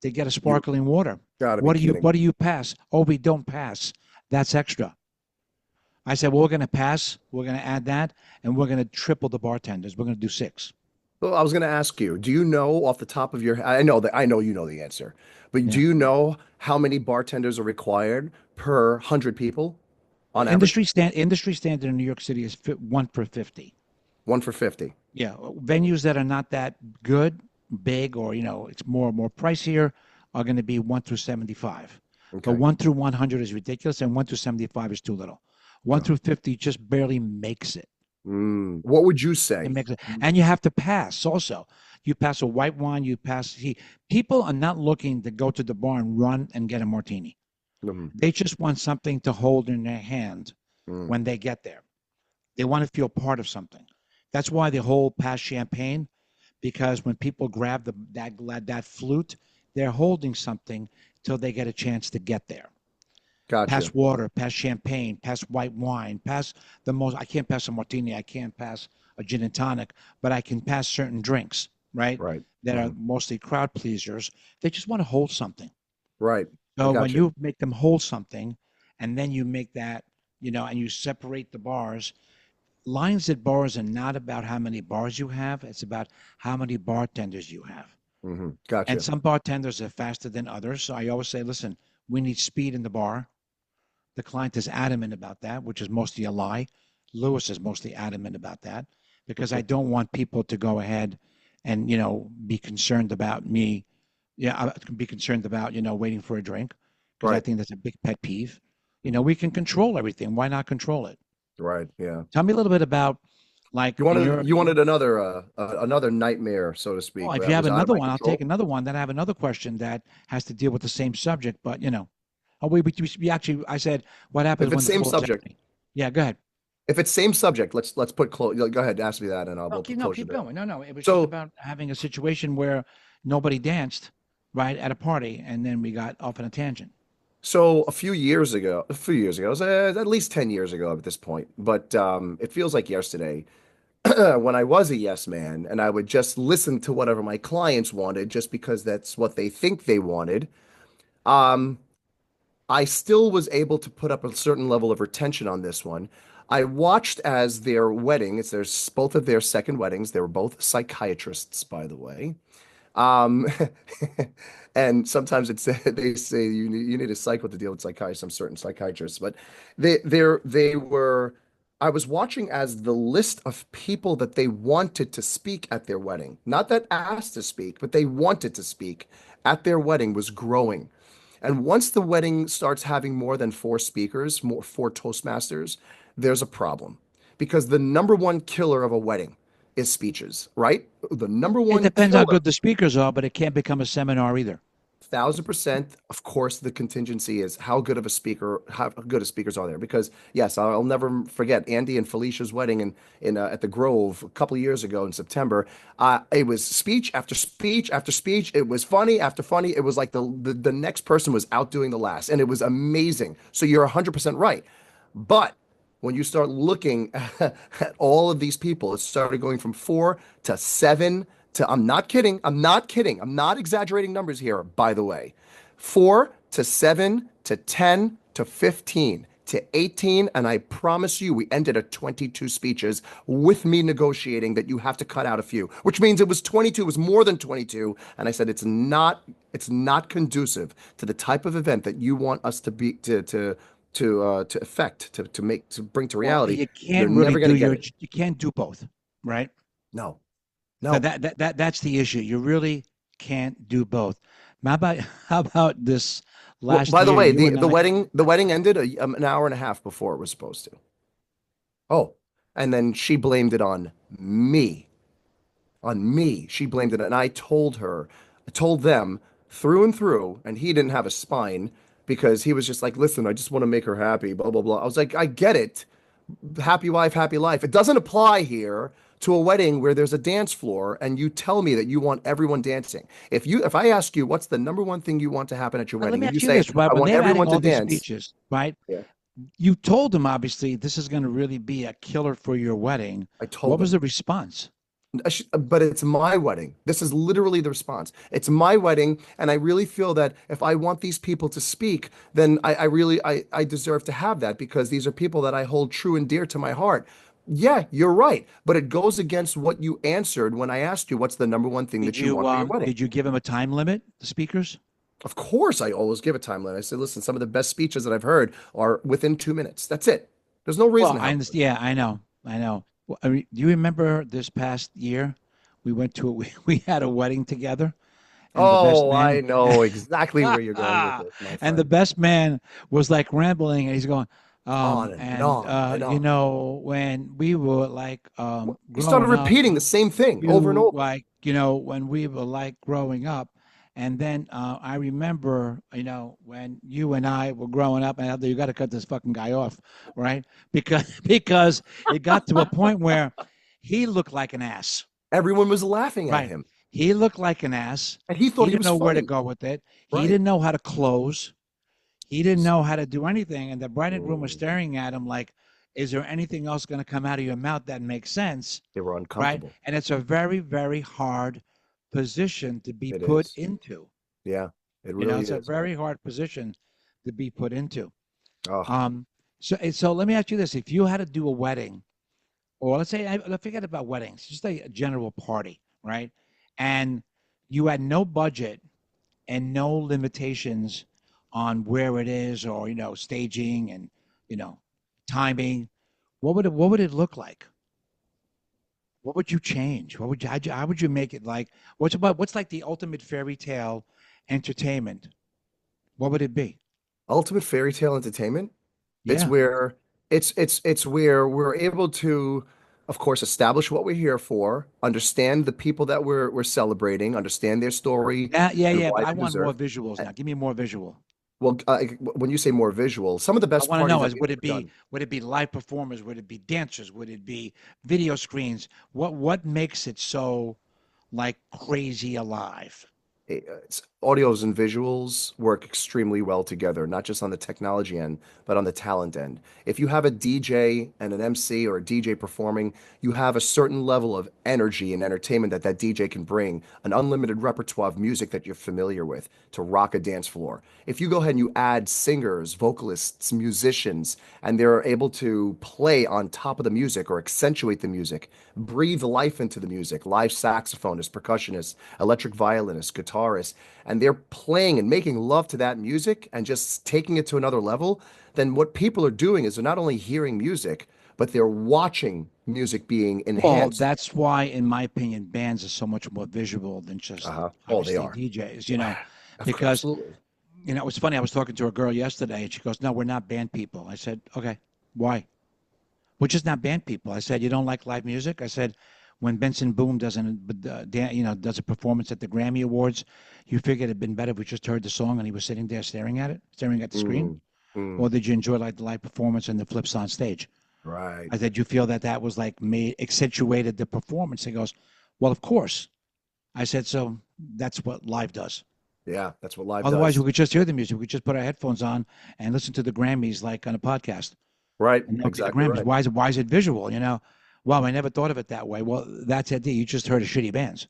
to get a You sparkling water. gotta be kidding. What do you pass? Oh, we don't pass. That's extra. I said, well, we're going to pass. We're going to add that, and we're going to triple the bartenders. We're going to do six. Well, I was going to ask you, do you know off the top of your head? I know you know the answer, but do Yeah. you know how many bartenders are required per 100 people on average? Industry standard in New York City is 1 per 50. One for 50. Yeah, venues that are not that good, big, or it's more pricier are going to be 1 through 75. But Okay. 1 through 100 is ridiculous, and 1 through 75 is too little. One Oh. through 50 just barely makes it. What would you It say? makes it, and you have to pass also. You pass a white wine. You pass. See, people are not looking to go to the bar and run and get a martini. Mm, They just want something to hold in their hand mm, when they get there. They want to feel part of something. That's why the whole pass champagne, because when people grab that flute, they're holding something till they get a chance to get there. gotcha. Pass water, pass champagne, pass white wine, pass the most. I can't pass a martini. I can't pass a gin and tonic, but I can pass certain drinks, right? Right. That are Mhm. mostly crowd pleasers. They just want to hold something. Right. I So when gotcha. you make them hold something, and then you make that, and you separate the bars. Lines at bars are not about how many bars you have. It's about how many bartenders you have. And Gotcha. some bartenders are faster than others. So I always say, listen, we need speed in the bar. The client is adamant about that, which is mostly a lie. Louis is mostly adamant about that because I don't want people to go ahead and, be concerned about me. Yeah, I can be concerned about, waiting for a drink because I Right. think that's a big pet peeve. Mhm. We can control everything. Why not control it? Right. Yeah. Tell me a little bit about, like, You wanted another nightmare, so to well, speak, if you that have was out of another my one, I'll take control. another one. Then I have another question that has to deal with the same subject. But oh, we actually, I said, what happens If it's when the same floor is subject, empty? Yeah, go ahead. if it's same subject, let's put close. Go ahead, ask me that, and I'll No, we'll put no, closure keep there. going. No, it was just So about having a situation where nobody danced, right, at a party, and then we got off on a tangent. So a few years ago, it was, at least 10 years ago at this point, but it feels like yesterday when I was a yes man and I would just listen to whatever my clients wanted just because that's what they think they wanted. Um, I still was able to put up a certain level of retention on this one. I watched as their wedding, it's both of their second weddings. They were both psychiatrists, by the way. Um, and sometimes they say you need a psycho to deal with psychiatrists, some certain psychiatrists, but they were. I was watching as the list of people that they wanted to speak at their wedding, not that asked to speak, but they wanted to speak at their wedding was growing. And once the wedding starts having more than four speakers, four Toastmasters, there's a problem because the number one killer of a wedding is speeches, right? The number It one depends how killer, good the speakers are, but it can't become a seminar either. 1000%. Of course, the contingency is how good of a speaker, how good of speakers are there? Because yes, I'll never forget Andy and Felicia's wedding in at the Grove a couple of years ago in September. It was speech after speech after speech. It was funny after funny. It was like the next person was outdoing the last, and it was amazing. So you're 100% right. But when you start looking at all of these people, it started going from four to seven to, I'm not kidding. I'm not kidding. I'm not exaggerating numbers here, by the way. Four to seven to 10 to 15 to 18. And I promise you, we ended at 22 speeches with me negotiating that you have to cut out a few, which means it was 22, it was more than 22. And I said, it's not conducive to the type of event that you want us to be, to effect, to bring to Well, reality. you They're can't really never going do to get it. you can't do both, right? No, So no. that's the issue. You really can't do both. How about how about this Well, last by the year? way, You and I, the wedding ended an hour and a half before it was supposed to. Oh, and then she blamed it on me. On me. She blamed it. And I told them through and through, and he didn't have a spine because he was just like, listen, I just want to make her happy, blah, blah, blah. I was like, I get it. Happy wife, happy life. It doesn't apply here, to a wedding where there's a dance floor and you tell me that you want everyone dancing. If I ask you what's the number one thing you want to happen at your But let wedding me and you ask you say, this, right? I When want they're adding everyone to all these dance. speeches, right? Yeah, You told them obviously this is going to really be a killer for your wedding. I told What was them. the response? But it's my wedding. This is literally the response. It's my wedding, and I really feel that if I want these people to speak, then I deserve to have that because these are people that I hold true and dear to my heart. Yeah, you're right, but it goes against what you answered when I asked you what's the number one thing that you want for your wedding. Did you give them a time limit, the speakers? Of course, I always give a time limit. I say, listen, some of the best speeches that I've heard are within 2 minutes. That's it. There's no reason Well, to I have. understand. Yeah, I know. I know. Well, do you remember this past year? We went to we had a wedding together, and the best Oh, man, I know exactly where you're going with this, my and the friend. best man was like rambling, and he's going, On and and on and you on. know, when we were like He started growing up, repeating the same thing over and you over. like, you know, when we were like growing up. And then I remember, you know, when you and I were growing up, and you got to cut this fucking guy off, right? Because because it got to a point where he looked like an ass, Everyone was laughing at right? him, He looked like an ass. and he He thought he didn't was know where to funny, go with it. He right? didn't know how to close. He didn't know how to do anything. And the bride and groom was Mm, staring at him like, is there anything else going to come out of your mouth that makes sense? they were Right? uncomfortable. And it's a very, very hard position to be It put is. into. Yeah, it You know, really it's a is, man. very hard position to be put into. Oh, Um, so let me ask you this: if you had to do a wedding, or let's say, let's forget about weddings, just a general party, right? And you had no budget and no limitations on where it is, or staging and you know, timing. What would it look like? What would you change? How would you make it like what's like the ultimate fairy tale entertainment? What would it be? ultimate fairy tale entertainment. It's Yeah. where it's where we're able to, of course, establish what we're here for, understand the people that we're celebrating, understand their story and Yeah, but why I they want more deserve. visuals Uh, now. Give me more visual. Well, when you say more visual, some of the I best want to parties know that is we've ever done. would it be live performers? Would it be dancers? Would it be video screens? What makes it so like crazy alive? Audios and visuals work extremely well together, not just on the technology end, but on the talent end. If you have a DJ and an MC or a DJ performing, you have a certain level of energy and entertainment that that DJ can bring, an unlimited repertoire of music that you're familiar with to rock a dance floor. If you go ahead and you add singers, vocalists, musicians, and they're able to play on top of the music or accentuate the music, breathe life into the music, live saxophonists, percussionists, electric violinists, guitarists, and they're playing and making love to that music and just taking it to another level, then what people are doing is they're not only hearing music, but they're watching music being Well, enhanced. that's why, in my opinion, bands are so much more visual than just Uh-huh. Oh, they obviously are. DJs. Because Absolutely. it was funny. I was talking to a girl yesterday, and she goes, "No, we're not band people." I said, "Okay, why?" We're just not band people. I said, "You don't like live music?" I said, "When Benson Boone does a performance at the Grammy Awards, you figured it'd been better if we just heard the song and he was sitting there staring at it, staring at the screen, Mm, mm, or did you enjoy like the live performance and the flips on stage?" right, I said, "You feel that that was like made accentuated the performance?" He goes, "Well, of course." I said, "So that's what live does. yeah, that's what live Otherwise, we does. could just hear the music. We could just put our headphones on and listen to the Grammys like on a podcast." Right, And that would be the exactly Grammys. right. Why is it visual? Well, I never thought of it that way. Well, that's it. You just heard of shitty bands.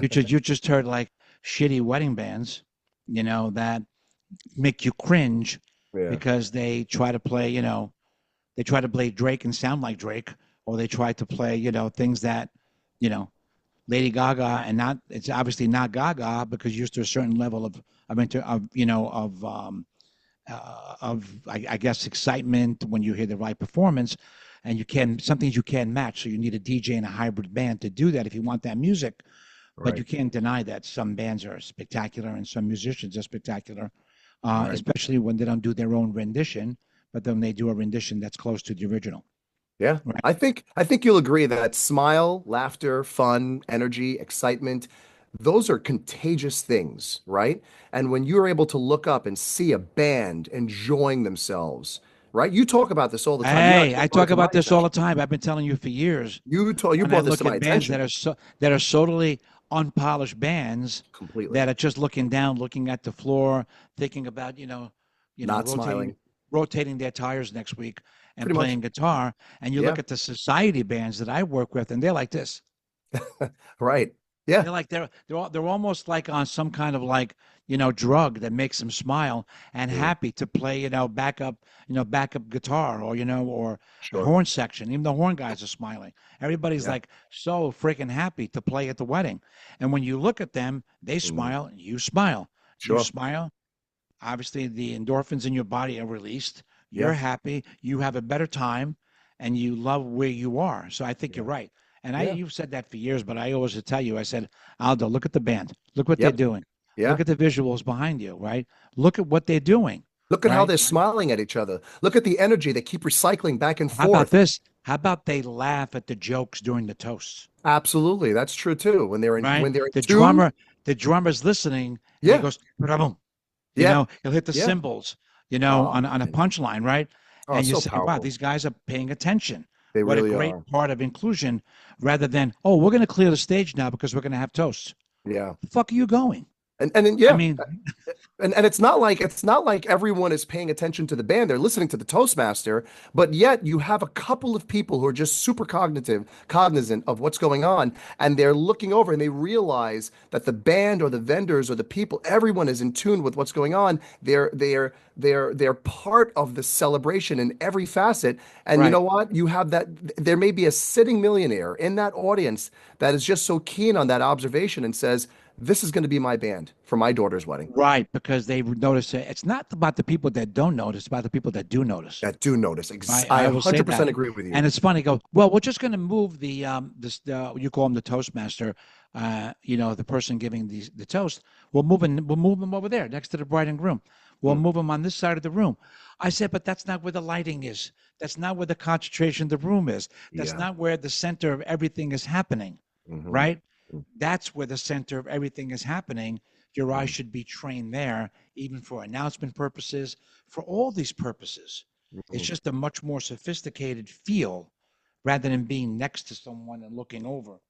You just heard like shitty wedding bands, that make you cringe Yeah, because they try to play Drake and sound like Drake, or they try to play, things that, you know, Lady Gaga, and not it's obviously not Gaga because you're used to a certain level I guess excitement when you hear the right performance, and some things you can't match. So you need a DJ and a hybrid band to do that if you want that music. But you right, can't deny that some bands are spectacular and some musicians are spectacular, right. especially when they don't do their own rendition, but then they do a rendition that's close to the original. Yeah. Right. I think you'll agree that smile, laughter, fun, energy, excitement, those are contagious things, right? And when you're able to look up and see a band enjoying themselves, right? You talk about this all the time. You Hey, actually I brought it talk to my about this all the attention. time. I've been telling you for years. You When I brought this to look my at bands attention that are totally unpolished bands completely. that are just looking down, looking at the floor, thinking about Not rotating smiling. their tires next week and Pretty much. playing guitar. And you Yeah. look at the society bands that I work with, and they're like this. Right. Yeah. They're like they're almost like on some kind of like drug that makes them smile and Mm, happy to play backup guitar or or a sure. horn section. Even the horn guys are smiling. Everybody's Yeah. like so freaking happy to play at the wedding. And when you look at them, they Mm, smile. You smile. You sure. smile. Obviously, the endorphins in your body are released. You're Yeah. happy. You have a better time, and you love where you are. So I think you're Yeah. right. And Yeah. you've said that for years, but I always tell you, I said, Aldo, look at the band. Look what they're Yep. doing. Yeah. Look at the visuals behind you, right? Look at what they're doing, Look at how right? they're smiling at each other. Look at the energy they keep recycling back and How about forth. this? How about they laugh at the jokes during the toasts, Absolutely. That's true too. right? When they're in The tune. drummer's listening, and he Yeah. goes, boom. Yeah. He'll hit the Yeah. cymbals, Oh on a man. punchline, right? Oh, And you so say, wow, powerful. these guys are paying attention. They What a really great are. part of inclusion rather than, oh, we're going to clear the stage now because we're going to have toasts. Yeah. The fuck are you going? And then, I yeah. mean, And it's not like everyone is paying attention to the band. They're listening to the Toastmaster, but yet you have a couple of people who are just super cognizant of what's going on, and they're looking over and they realize that the band or the vendors or the people, everyone is in tune with what's going on. They're part of the celebration in every facet. And you right. know what? You have that there may be a sitting millionaire in that audience that is just so keen on that observation and says, this is going to be my band for my daughter's wedding. Right, because they notice it. It's not about the people that don't notice, it's about the people that do notice. That do notice. Right, I I will say 100% that. agree with you. And it's funny. Go well. We're just going to move you call him the toastmaster. The person giving the toast. We'll move him over there next to the bride and groom. We'll Hmm. move him on this side of the room. I said, but that's not where the lighting is. That's not where the concentration of the room is. That's Yeah. not where the center of everything is happening. Hmm. Right? That's where the center of everything is happening. Your eyes should be trained there, even for announcement purposes, for all these purposes. It's Hmm. just a much more sophisticated feel rather than being next to someone and looking over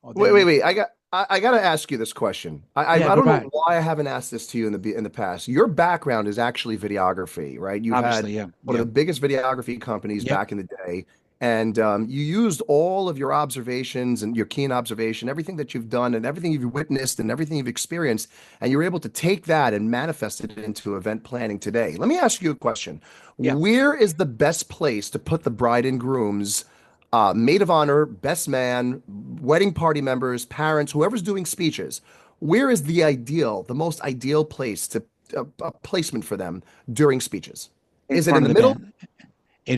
or Wait, them wait, looking. wait. I got to ask you this question. Yeah, I go don't know back. why I haven't asked this to you in the past. Your background is actually videography, right? You had Obviously, yeah, one of yeah, the biggest videography companies yep, back in the day, and you used all of your observations and your keen observation, everything that you've done and everything you've witnessed and everything you've experienced, and you were able to take that and manifest it into event planning today. Let me ask you a question. yeah. Where is the best place to put the bride and groom's maid of honor, best man, wedding party members, parents, whoever's doing speeches? Where is the most ideal place to a placement for them during speeches? In Is it in front of the the middle? band,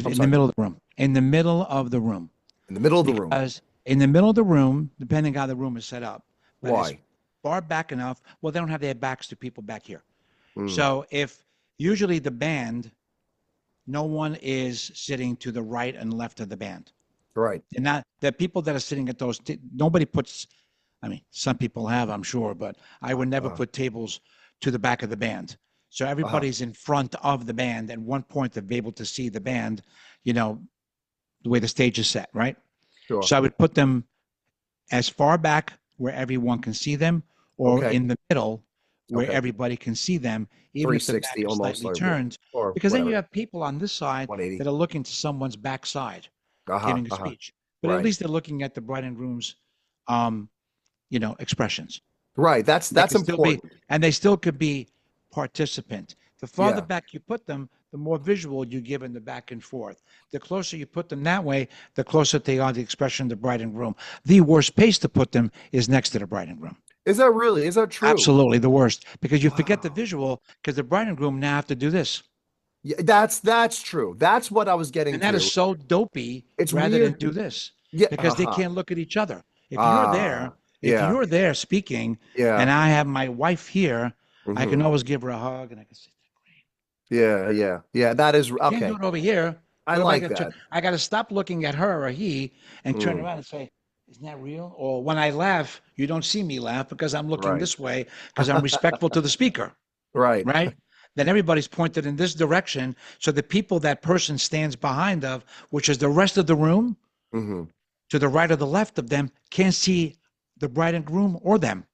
I'm in the sorry, middle of the room, in the middle of the room, in the middle of the room. because in the middle of the room, depending how the room is set up, but as Why? far back enough, well, they don't have their backs to people back here. Mm, So if usually the band, no one is sitting to the right and left of the band. right. And not the people that are sitting at those, nobody puts, I mean, some people have, I'm sure, but I would never Uh, put tables to the back of the band. So uh, everybody's in front of the band. At one point, to be able to see the band, you know, the way the stage is set, right? sure. So I would put them as far back where everyone can see them, or Okay. in the middle where Okay. everybody can see them, even if the back 360 is almost slightly turned, or because then you whatever. have people on this side that 180. are looking to someone's backside Uh-huh. giving a Uh-huh. speech. But at Right. least they're looking at the bride and groom's, um, expressions. Right. They That's could still be, important. and they still could be participant. The farther Yeah. back you put them, the more visual you give in the back and forth. The closer you put them that way, the closer they are to the expression of the bride and groom. The worst place to put them is next to the bride and groom. Is that true? Absolutely the worst, because you forget the Wow. visual because the bride and groom now have to do this. Yeah, that's true. That's what I was getting And that is to. so dopey It's rather than weird. do this Yeah. because they Uh-huh. can't look at each other. Ah. If Yeah. you're there speaking Yeah. and I have my wife here, I can Hmm. always give her a hug and I can say, Yeah. Yeah. Yeah. That is I can't do okay. it over here. I What am I like going to that. I got to stop looking at her or he and turn Mm, around and say, isn't that real? Or when I laugh, you don't see me laugh because I'm looking right. this way because I'm respectful to the speaker, Right. right? then everybody's pointed in this direction. So the people that person stands behind of, which is the rest of the room, Hmm. to the right or the left of them, can't see the bride and groom or them.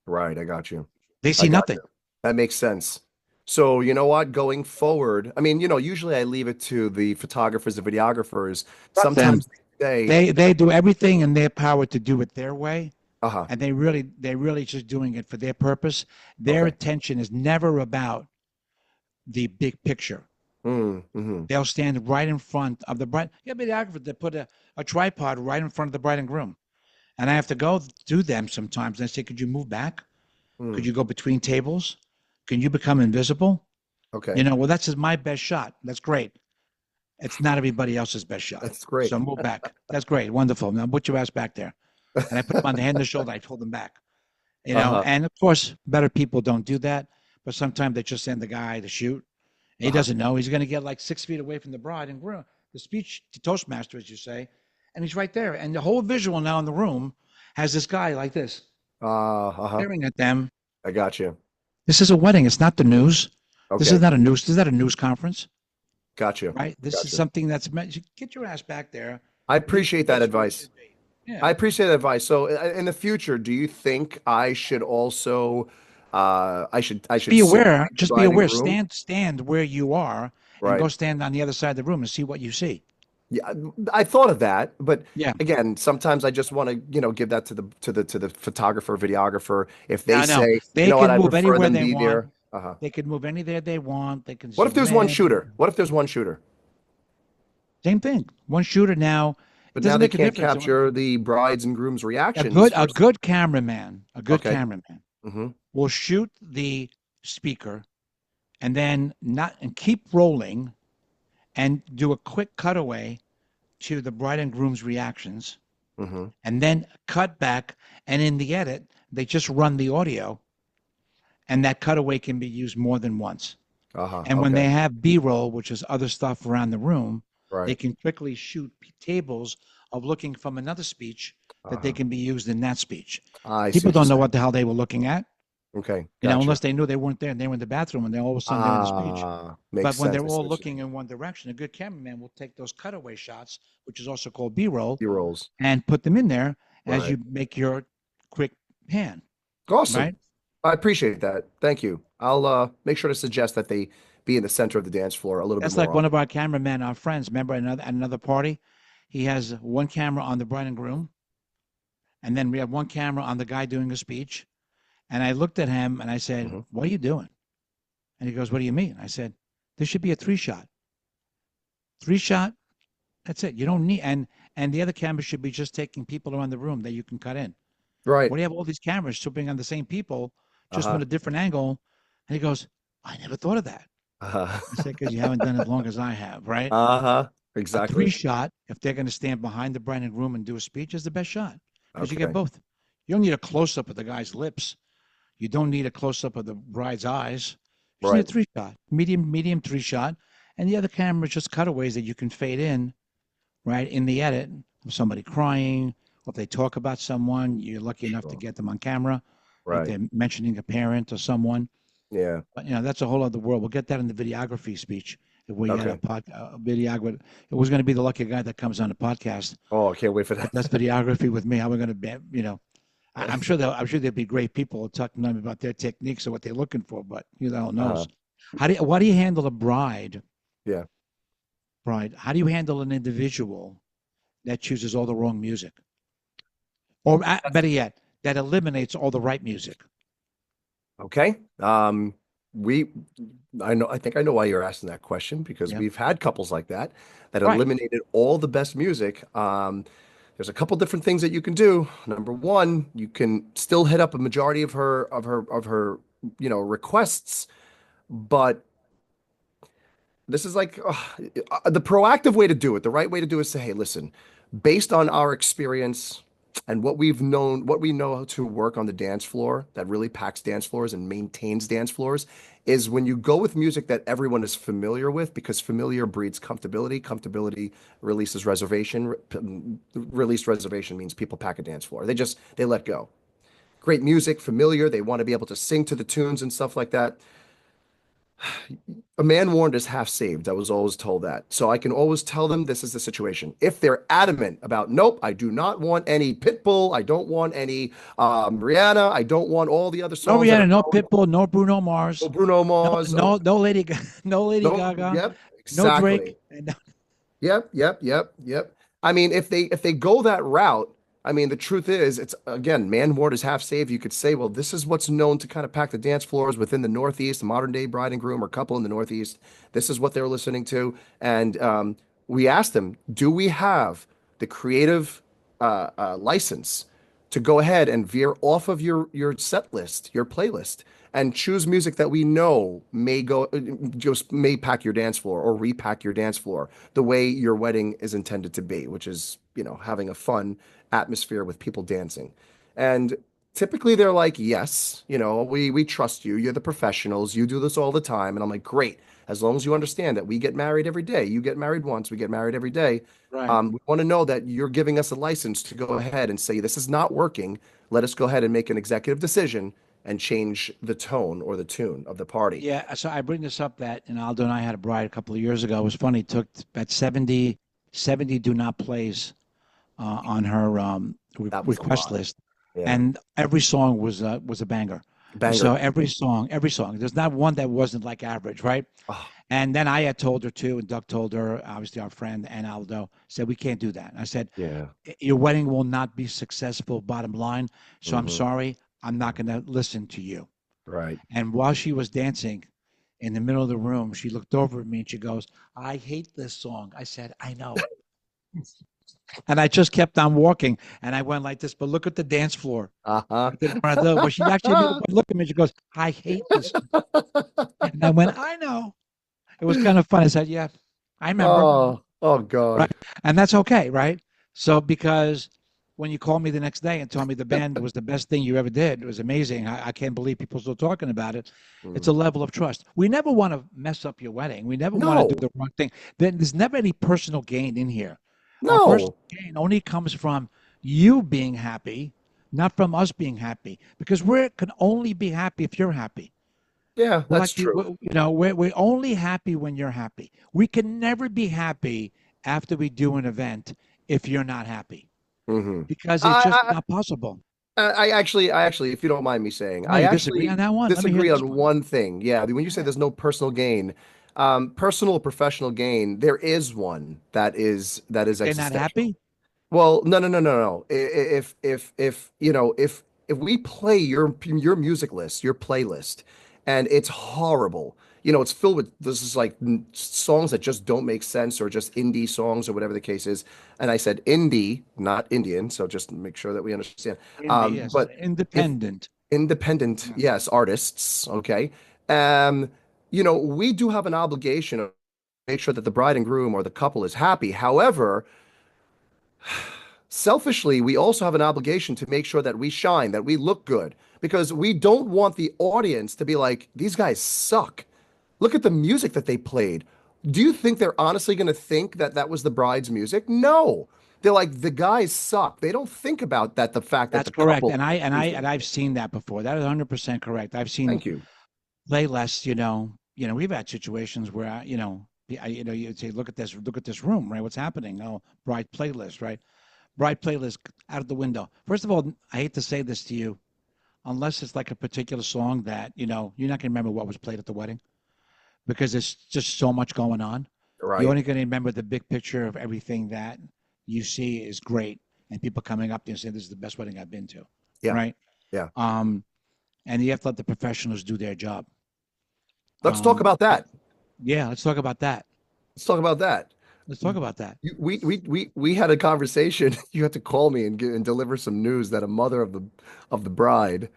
Right. I got you. They I see got nothing. you. That makes sense. So, you know what? Going forward, I mean, usually I leave it to the photographers, the videographers. Not them. Sometimes they say, They do everything in their power to do it their way, uh-huh. and they're really just doing it for their purpose. Their Okay. attention is never about the big picture. Mm-hmm. They'll stand right in front of the bride. Yeah, videographers that put a tripod right in front of the bride and groom. And I have to go do them sometimes. And I say, could you move back? Could Mm. you go between tables? Can you become invisible? Okay. Well, that's just my best shot. That's great. It's not everybody else's best shot. That's great. So move back. That's great. Wonderful. Now put your ass back there. And I put them on the head and the shoulder. I told them back. Uh-huh. And of course, better people don't do that. But sometimes they just send the guy to shoot. And he Uh-huh. doesn't know. He's going to get like 6 feet away from the bride and groom, the speech to Toastmaster, as you say. And he's right there. And the whole visual now in the room has this guy like this, Uh-huh. staring at them. I got you. This is a wedding. It's not the news. This is Okay. not a news. This is not a news conference, Got you. right? This is Got you. something that's meant. Get your ass back there. I Be appreciate that just where you advice. should be. Yeah. I appreciate that advice. So in the future, do you think I should also I should Be sit aware. behind the Just be bride and aware. groom? Stand where you are, and Right. go stand on the other side of the room and see what you see. Yeah, I thought of that, but Yeah. again, sometimes I just want to, give that to the photographer, videographer. If they I know. say, you They know what, can I move prefer anywhere them they be want. there. Uh-huh. They can move anywhere they want. They can What if zoom there's one in. shooter? What if there's one shooter, Same thing. One shooter now. It but now doesn't they make a can't difference. capture the brides and grooms' reactions A versus, good cameraman, okay. Hmm. will shoot the speaker and then not and keep rolling and do a quick cutaway to the bride and groom's reactions Hmm. and then cut back, and in the edit they just run the audio, and that cutaway can be used more than once. Uh-huh. And when Okay. they have B-roll, which is other stuff around the room, they Right. can quickly shoot tables of looking from another speech that they Uh-huh. can be used in that speech. I see People what you're don't know saying. what the hell they were looking at, Okay. Gotcha. unless they knew they weren't there and they were in the bathroom and then all of a sudden they're in the speech. Makes But when sense. they're I see all what you're looking saying. in one direction, a good cameraman will take those cutaway shots, which is also called B-roll, B-rolls. and put them in there as Right. you make your quick pan, Awesome. right? I appreciate that. Thank you. I'll make sure to suggest that they be in the center of the dance floor a little bit That's more like one often. of our cameramen, our friends. Remember at another party, he has one camera on the bride and groom, and then we have one camera on the guy doing a speech. And I looked at him and I said, Hmm. "What are you doing?" And he goes, "What do you mean?" I said, "There should be a three shot. Three shot. That's it. You don't need and the other camera should be just taking people around the room that you can cut in. Right. What do you have all these cameras swooping on the same people, just from Uh-huh. a different angle?" And he goes, "I never thought of that." Uh-huh. I said, "Because you haven't done it as long as I have, right?" Uh-huh. A three Exactly. shot, if they're going to stand behind the bride and groom and do a speech, is the best shot because you get Okay. both. You don't need a close up of the guy's lips. You don't need a close up of the bride's eyes. You just need a Right. three shot, medium three shot, and the other camera is just cutaways that you can fade in right in the edit of somebody crying, or if they talk about someone, you're lucky enough to Sure. get them on camera, if Right. they're mentioning a parent or someone. Yeah. But that's a whole other world. We'll get that in the videography speech. If we had Okay. a videographer, it was going to be the lucky guy that comes on the podcast Oh, I can't wait for that that. does videography with me. How we're going to be, I'm sure there'll be great people talking to them about their techniques or what they're looking for, but who the hell Uh-huh. knows? Why do you handle a bride? Yeah. Bride, how do you handle an individual that chooses all the wrong music? Or better yet, that eliminates all the right music. Okay. We I think I know why you're asking that question because Yeah. we've had couples like that that Right. eliminated all the best music. There's a couple different things that you can do. Number one, you can still hit up a majority of her requests, but this is like the proactive way to do it. The right way to do it is say, hey, listen, based on our experience and what we know how to work on the dance floor that really packs dance floors and maintains dance floors is when you go with music that everyone is familiar with, because familiar breeds comfortability. Comfortability releases reservation. Released reservation means people pack a dance floor. They let go. Great music, familiar. They want to be able to sing to the tunes and stuff like that. A man warned is half saved. I was always told that. So I can always tell them this is the situation. If they're adamant about, nope, I do not want any Pitbull, I don't want any Rihanna, I don't want all the other No songs that are Rihanna, no going, Pitbull, no Bruno no Mars, Bruno no Mars, no no Lady no Lady no, Gaga, yep, no Drake, exactly. and no, Yep. I mean, if they go that route, I mean, the truth is, it's again, man ward is half saved. You could say, well, this is what's known to kind of pack the dance floors within the Northeast, modern day bride and groom or couple in the Northeast. This is what they're listening to, and we asked them, do we have the creative license to go ahead and veer off of your set list, your playlist, and choose music that we know may go just may pack your dance floor or repack your dance floor the way your wedding is intended to be, which is, having a fun atmosphere with people dancing. And typically they're like, yes, we trust you. You're the professionals. You do this all the time. And I'm like, great. As long as you understand that we get married every day. You get married once, we get married every day. right. We want to know that you're giving us a license to go ahead and say, this is not working. Let us go ahead and make an executive decision and change the tone or the tune of the party. Yeah, so I bring this up that, and Aldo and I had a bride a couple of years ago. It was funny. It took at 70 do not plays on her That was a request lot. list, Yeah. and every song was a banger. Banger. So every song. There's not one that wasn't like average, right? Oh, And then I had told her too, and Doug told her, obviously our friend and Aldo said we can't do that. And I said yeah. your wedding will not be successful, bottom line. So I'm Hmm. sorry, I'm not going to listen to you. Right. And while she was dancing in the middle of the room, she looked over at me and she goes, I hate this song. I said, I know. And I just kept on walking and I went like this, but look at the dance floor. Uh-huh. I did one of those. Well, she actually made a point, look at me. She goes, I hate this. And I went, I know. It was kind of fun. I said, yeah, I remember. Oh Right. God. And that's okay. Right. So, because when you called me the next day and told me the band was the best thing you ever did, it was amazing. I can't believe people still talking about it. It's Mm. a level of trust. We never want to mess up your wedding. We never want to do No, the wrong thing. There's never any personal gain in here. Our personal no. gain only comes from you being happy, not from us being happy, because we can only be happy if you're happy. Yeah, We're that's like true. we're only happy when you're happy. We can never be happy after we do an event if you're not happy Hmm. because it's just I, not possible. I actually, if you don't mind me saying, No, I you disagree actually on that one? Let me hear disagree this on one. one thing. Yeah, when you Go say ahead. there's no personal gain, personal or professional gain, there is one that is If they're not existential. happy, Well, no. If we play your music list, your playlist, and it's horrible, it's filled with this is like songs that just don't make sense or just indie songs or whatever the case is. And I said indie, not Indian, so just make sure that we understand. indie, yes, But if independent. independent, Yeah. yes, artists, okay. Um, we do have an obligation to make sure that the bride and groom or the couple is happy. However, selfishly, we also have an obligation to make sure that we shine, that we look good, because we don't want the audience to be like, these guys suck. Look at the music that they played. Do you think they're honestly going to think that that was the bride's music? No. They're like, the guys suck. They don't think about that, the fact that That's the correct. couple And I and I is the and I've music. seen that before. That is 100% correct. I've seen Thank you. playlists, we've had situations where you'd say, look at this room, right? What's happening? Oh, bright playlist, right? Bright playlist out of the window. First of all, I hate to say this to you, unless it's like a particular song that, you're not going to remember what was played at the wedding because there's just so much going on. You're Right. only going to remember the big picture of everything that you see is great and people coming up to you and saying, this is the best wedding I've been to, Yeah. right? Yeah. Um, and you have to let the professionals do their job. Let's talk about But that. yeah, let's talk about that. Let's talk about that. Let's talk about that. We had a conversation. You had to call me and deliver some news that a mother of the bride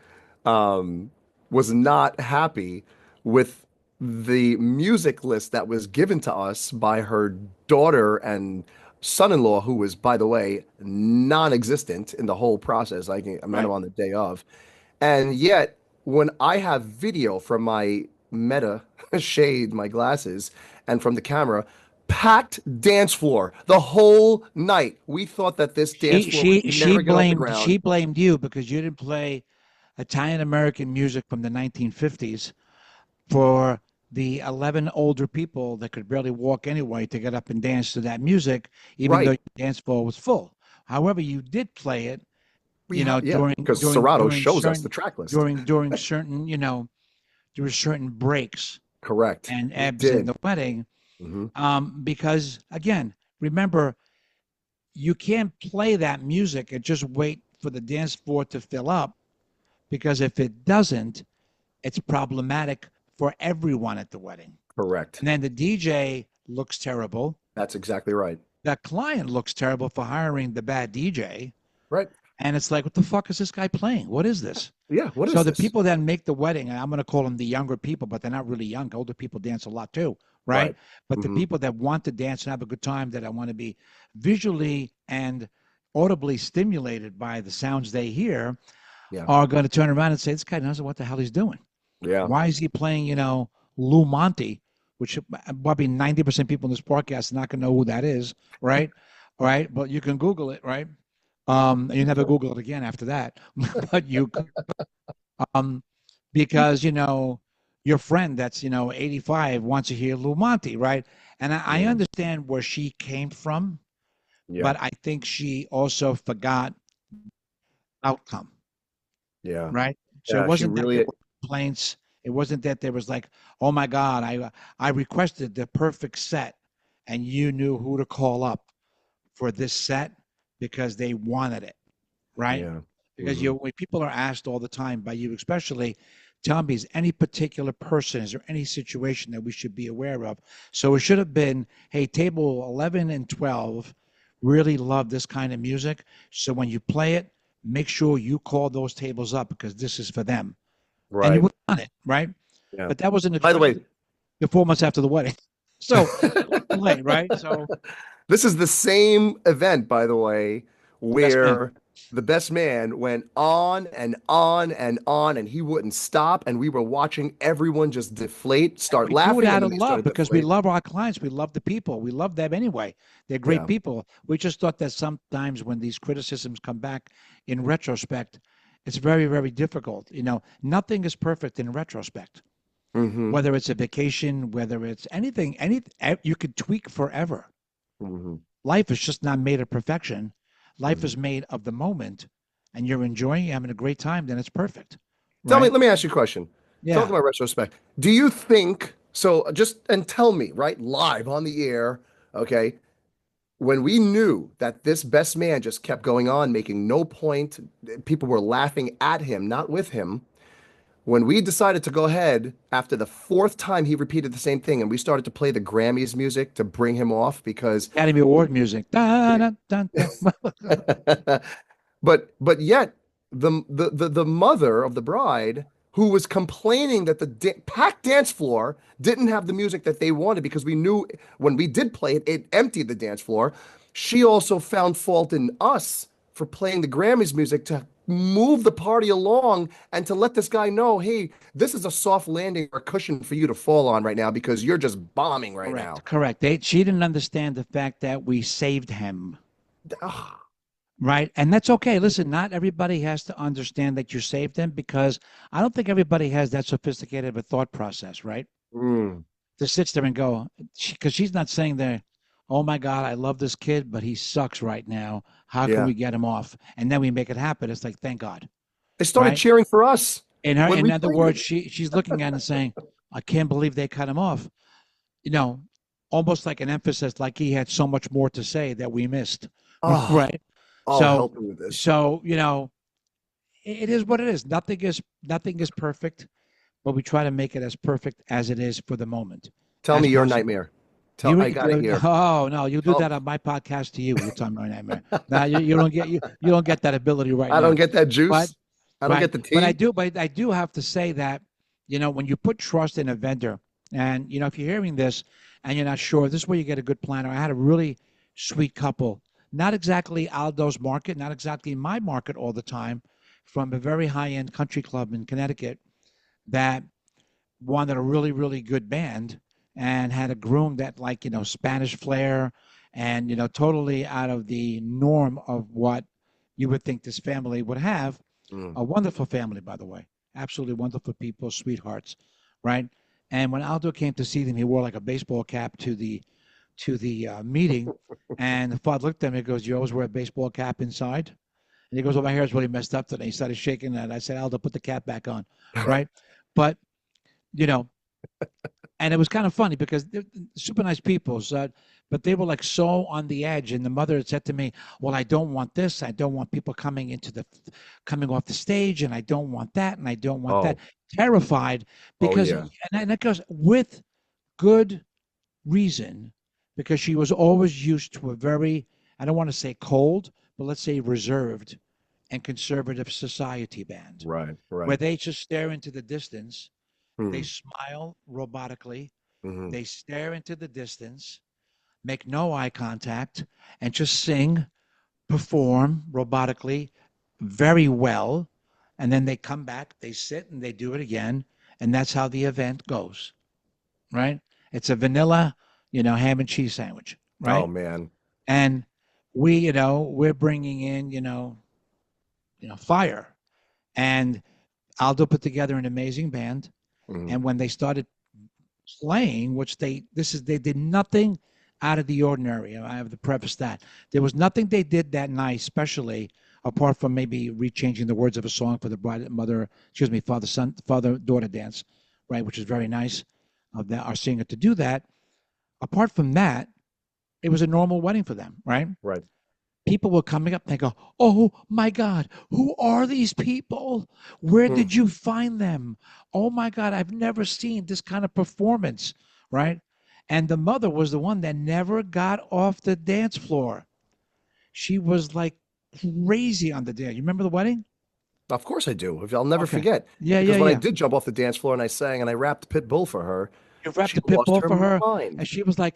um, was not happy with the music list that was given to us by her daughter and son-in-law, who was, by the way, non-existent in the whole process. I met him Right. on the day of, and yet when I have video from my Meta shade, my glasses, and from the camera, packed dance floor the whole night. We thought that this dance She floor would she she never get off the blamed ground. she blamed you because you didn't play Italian American music from the 1950s for the 11 older people that could barely walk anyway to get up and dance to that music, even though Right. your dance floor was full. However, you did play it, Yeah, during because Serato during shows us the certain track list. during certain, there were certain breaks Correct. and It ebbs in did. the wedding. Hmm. Because again, remember, you can't play that music and just wait for the dance floor to fill up, because if it doesn't, it's problematic for everyone at the wedding. Correct. And then the DJ looks terrible. That's exactly right. The client looks terrible for hiring the bad DJ. Right. And it's like, what the fuck is this guy playing? What is this? Yeah. What So is the this? people that make the wedding, and I'm going to call them the younger people, but they're not really young. Older people dance a lot too, right? Right. But the Hmm. people that want to dance and have a good time, that I want to be visually and audibly stimulated by the sounds they hear, Yeah. are going to turn around and say, this guy knows what the hell he's doing. Yeah. Why is he playing, Lou Monte, which probably 90% of people in this podcast are not going to know who that is, right? Right. But you can Google it, right? And you never Google it again after that. But you um, because your friend that's 85 wants to hear Lou Monte, right? And I Yeah. understand where she came from, Yeah. but I think she also forgot outcome, Yeah. right? So it Yeah. She wasn't that there really. were complaints. It wasn't that there was like, oh my God, I requested the perfect set, and you knew who to call up for this set because they wanted it, right? Yeah. Because Hmm. when people are asked all the time by you, especially, tell me, is any particular person, is there any situation that we should be aware of? So it should have been, hey, table 11 and 12 really love this kind of music. So when you play it, make sure you call those tables up because this is for them. And you Right. would have done it, right? Yeah. But that wasn't By the way, expected 4 months after the wedding. So it's too late, right? So this is the same event, by the way, the best man. where the best man went on and on and on, and he wouldn't stop. And we were watching everyone just deflate, start We do it laughing, and out then of they love started to because we deflate. love our clients. We love the people. We love them anyway. They're great Yeah. people. We just thought that sometimes when these criticisms come back in retrospect, it's very, very difficult. Nothing is perfect in retrospect. Hmm. Whether it's a vacation, whether it's anything, you could tweak forever. Hmm. Life is just not made of perfection. Life is Hmm. made of the moment, and you're enjoying, having a great time, then it's perfect, Tell me, right? let me ask you a question. Talk Yeah. about retrospect. Do you think so? Just and tell me, right, live on the air, okay? When we knew that this best man just kept going on, making no point, people were laughing at him, not with him. When we decided to go ahead after the fourth time he repeated the same thing, and we started to play the Grammys music to bring him off because Academy Award music. Da, da, da, da. but yet the mother of the bride who was complaining that the packed dance floor didn't have the music that they wanted because we knew when we did play it, it emptied the dance floor. She also found fault in us for playing the Grammys music to move the party along and to let this guy know, hey, this is a soft landing or cushion for you to fall on right now because you're just bombing right now. Correct, correct. She didn't understand the fact that we saved him, Ugh. right? And that's okay. Listen, not everybody has to understand that you saved him, because I don't think everybody has that sophisticated of a thought process, right? Mm, To sit there and go, because she's not saying there, oh my God, I love this kid, but he sucks right now. How can yeah. we get him off? And then we make it happen. It's like, thank God, They started right? cheering for us when In we other played words, it. she's looking at it and saying, I can't believe they cut him off. You know, almost like an emphasis, like he had so much more to say that we missed, Oh, right? oh, So, help me with this. so it is what it is. Nothing is perfect, but we try to make it as perfect as it is for the moment, Tell as me your possible. nightmare. Tell I gotta hear. Oh no, you do Tell that on my podcast to you. You tell me my nightmare. Now you don't get that ability right I don't now. get that But juice. I don't right, get the tea. but I do have to say that when you put trust in a vendor, and if you're hearing this and you're not sure, this is where you get a good planner. I had a really sweet couple, not exactly Aldo's market, not exactly my market all the time, from a very high end country club in Connecticut that wanted a really, really good band and had a groom that, like, Spanish flair and, totally out of the norm of what you would think this family would have. Mm, A wonderful family, by the way. Absolutely wonderful people, sweethearts, right? And when Aldo came to see them, he wore like a baseball cap to the meeting. And the father looked at him and goes, "You always wear a baseball cap inside?" And he goes, "Well, my hair is really messed up today." He started shaking that. I said, "Aldo, put the cap back on," right? But you know, and it was kind of funny because they're super nice people. So, but they were like so on the edge. And the mother had said to me, "Well, I don't want this. I don't want people coming off the stage, and I don't want that, and I don't want that." Oh, Terrified oh because, yeah. and it goes with good reason, because she was always used to a very, I don't want to say cold, but let's say reserved and conservative society band, Right, where right. they just stare into the distance, they Hmm. smile robotically, Hmm. they stare into the distance, make no eye contact, and just sing, perform robotically very well. And then they come back, they sit, and they do it again. And that's how the event goes, right? It's a vanilla, ham and cheese sandwich, Oh right? man. And we're bringing in, fire. And Aldo put together an amazing band. Hmm. And when they started playing, which they did nothing out of the ordinary. I have to preface that. There was nothing they did that night, especially apart from maybe rechanging the words of a song for the bride and mother, excuse me, father daughter dance, right, which is very nice of that our singer to do that. Apart from that, it was a normal wedding for them, right? Right. People were coming up and they go, "Oh my God, who are these people? Where Hmm. did you find them? Oh my God, I've never seen this kind of performance," right? And the mother was the one that never got off the dance floor. She was like crazy on the dance. You remember the wedding? Of course I do. I'll never Okay. forget. Yeah, Because yeah, when I yeah. did jump off the dance floor and I sang and I rapped Pit Bull for her, You wrapped she the pit lost bull her for her, and mind. she was like,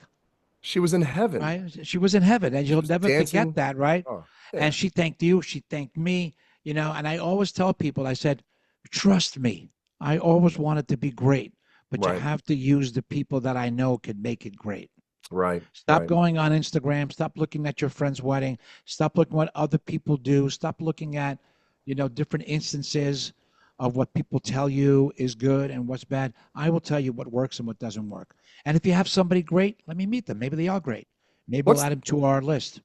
She was in heaven. right? She was in heaven, and She you'll was never forget dancing. that, right? Oh, And yeah. she thanked you. She thanked me. And I always tell people, I said, trust me. I always want it to be great, but you Right, have to use the people that I know can make it great. right, Stop right. going on Instagram. Stop looking at your friend's wedding. Stop looking what other people do. Stop looking at, different instances of what people tell you is good and what's bad. I will tell you what works and what doesn't work. And if you have somebody great, let me meet them. Maybe they are great. Maybe we'll What's add them to our list.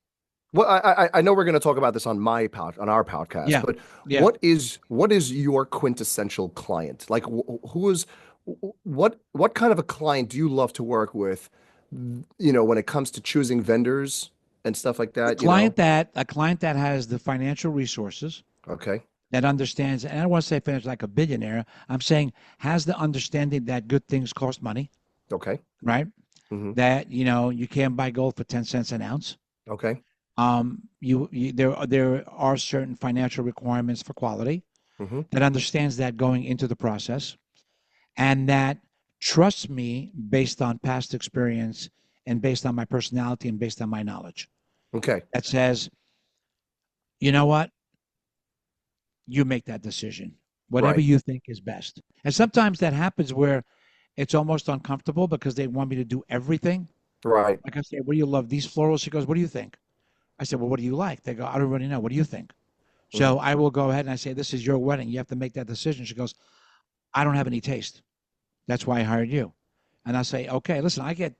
Well, I know we're going to talk about this on on our podcast, Yeah. but Yeah. what is your quintessential client? Like, who is what kind of a client do you love to work with? When it comes to choosing vendors and stuff like A that, client that a client that has the financial resources, Okay, that understands, and I don't want to say financial like a billionaire. I'm saying has the understanding that good things cost money, okay, right? hmm, That you can't buy gold for 10 cents an ounce. okay, There are certain financial requirements for quality, hmm, that understands that going into the process, and that trusts me based on past experience and based on my personality and based on my knowledge. okay, That says, you know what, you make that decision, whatever right, you think is best. And sometimes that happens where it's almost uncomfortable because they want me to do everything. right, Like I say, what do you love? These florals? She goes, what do you think? I said, well, what do you like? They go, I don't really know. What do you think? hmm, So I will go ahead and I say, this is your wedding. You have to make that decision. She goes, I don't have any taste. That's why I hired you. And I say, okay, listen, I get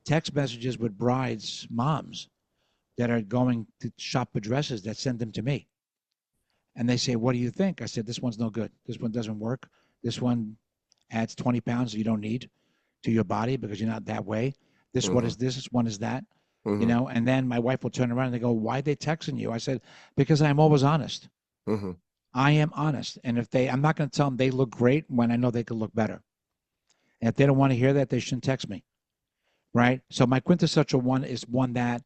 text messages with brides' moms that are going to shop for dresses that send them to me. And they say, what do you think? I said, this one's no good. This one doesn't work. This one adds 20 pounds you don't need to your body because you're not that way. This one hmm, is this one is that. hmm, And then my wife will turn around and they go, why are they texting you? I said, because I'm always honest. hmm. I am honest. And I'm not going to tell them they look great when I know they could look better. And if they don't want to hear that, they shouldn't text me. Right. So my quintessential one is one that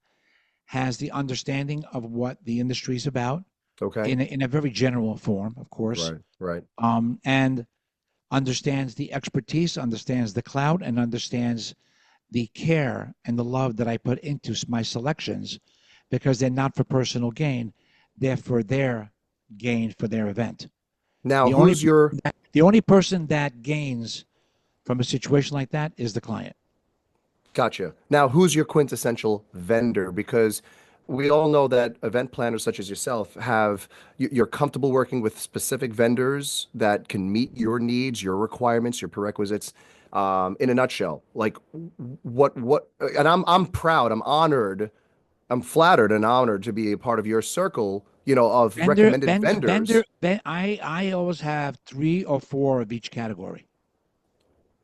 has the understanding of what the industry is about Okay, in a very general form, of course, right, right. and understands the expertise, understands the clout, and understands the care and the love that I put into my selections, because they're not for personal gain, they're for their gain for their event. Now, The only who's your the only person that gains from a situation like that is the client. Gotcha. Now, who's your quintessential vendor? Because we all know that event planners such as yourself you're comfortable working with specific vendors that can meet your needs, your requirements, your prerequisites. in a nutshell. Like what, and I'm proud, I'm honored, I'm flattered and honored to be a part of your circle, of recommended vendors. I always have three or four of each category,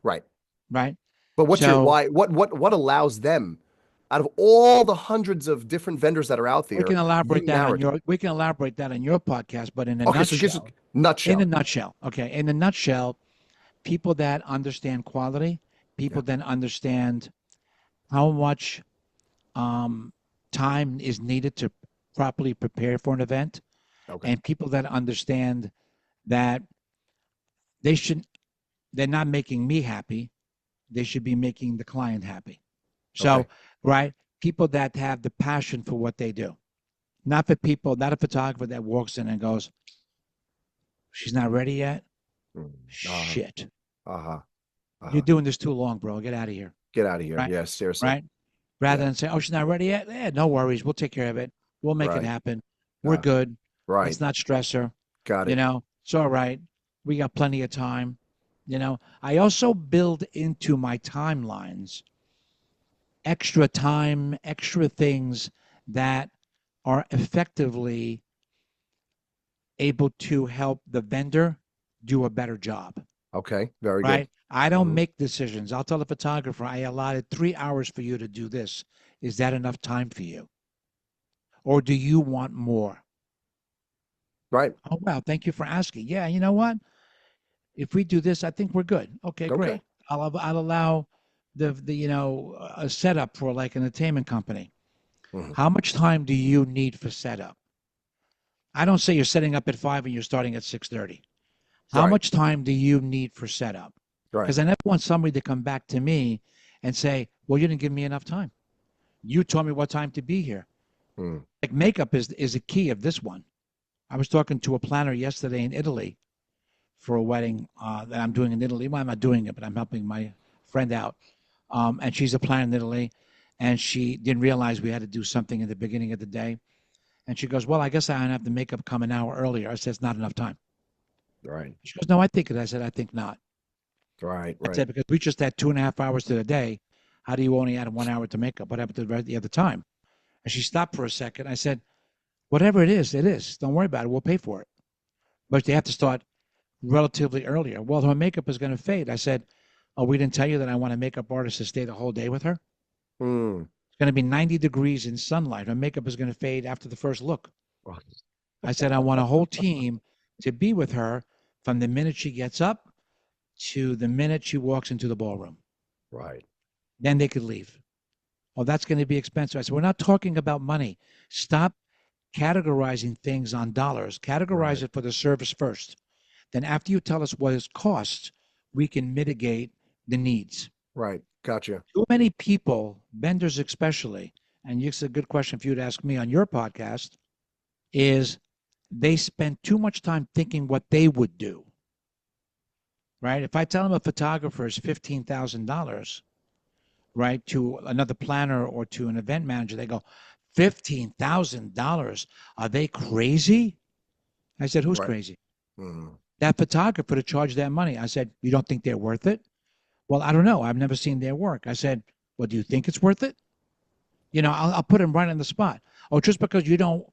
Right. right? But what's your So why? What allows them, out of all the hundreds of different vendors that are out there, you narrow it? we can elaborate that on your podcast, but Okay, so just in a nutshell. nutshell, okay, in a nutshell, people that understand quality, Yeah. people that understand how much um, time is needed to properly prepare for an event, Okay. and people that understand that they should they're not making me happy, they should be making the client happy. So, Okay. right, people that have the passion for what they do, not a photographer that walks in and goes, "She's not ready yet." Mm. Uh-huh. Shit, Uh-huh. you're Uh-huh. doing this too long, bro. Get out of here. Get out of here. Right, Yeah, seriously. right. Rather Yeah. than say, "Oh, she's not ready yet." Yeah, no worries. We'll take care of it. We'll make it Right. happen. We're Uh, good. right. Let's not stress her. Got it. It's all right. We got plenty of time. I also build into my timelines extra time, extra things that are effectively able to help the vendor do a better job, Okay. Very good. right? I don't Hmm. make decisions. I'll tell the photographer, I allotted 3 hours for you to do this. Is that enough time for you? Or do you want more? Right. Oh, wow. Thank you for asking. Yeah, you know what? If we do this, I think we're good. Okay, Okay. great. I'll allow a setup for like an entertainment company. Hmm. How much time do you need for setup? I don't say you're setting up at 5 and you're starting at 6:30. How Right. much time do you need for setup? Right. Because I never want somebody to come back to me and say, "Well, you didn't give me enough time. You told me what time to be here." Mm. Like makeup is a key of this one. I was talking to a planner yesterday in Italy for a wedding that I'm doing in Italy. Well, I'm not doing it, but I'm helping my friend out. And she's a planner in Italy, and she didn't realize we had to do something in the beginning of the day. And she goes, "Well, I guess I have the makeup come an hour earlier." I said, "It's not enough time." Right. She goes, "No, I think it." I said, "I think not." Right. I Right. said, "Because we just had 2.5 hours to the day. How do you only add 1 hour to makeup? What happened to the other time?" And she stopped for a second. I said, "Whatever it is, it is. Don't worry about it. We'll pay for it. But you have to start relatively earlier." "Well, her makeup is going to fade." I said, "Oh, we didn't tell you that I want a makeup artist to stay the whole day with her? Mm. It's going to be 90 degrees in sunlight. Her makeup is going to fade after the first look." I said, "I want a whole team to be with her from the minute she gets up to the minute she walks into the ballroom. Right. Then they could leave." "Oh, that's going to be expensive." I said, "We're not talking about money. Stop categorizing things on dollars. Categorize Right. it for the service first. Then after you tell us what it costs, we can mitigate the needs." Right. Gotcha. Too many people, vendors especially, and it's a good question for you to ask me on your podcast, is they spend too much time thinking what they would do, right? If I tell them a photographer is $15,000, right, to another planner or to an event manager, they go, $15,000? Are they crazy? I said, "Who's Right. crazy?" Mm. "That photographer to charge that money." I said, "You don't think they're worth it?" "Well, I don't know. I've never seen their work." I said, "Well, do you think it's worth it?" I'll put him right on the spot. "Oh, just because you don't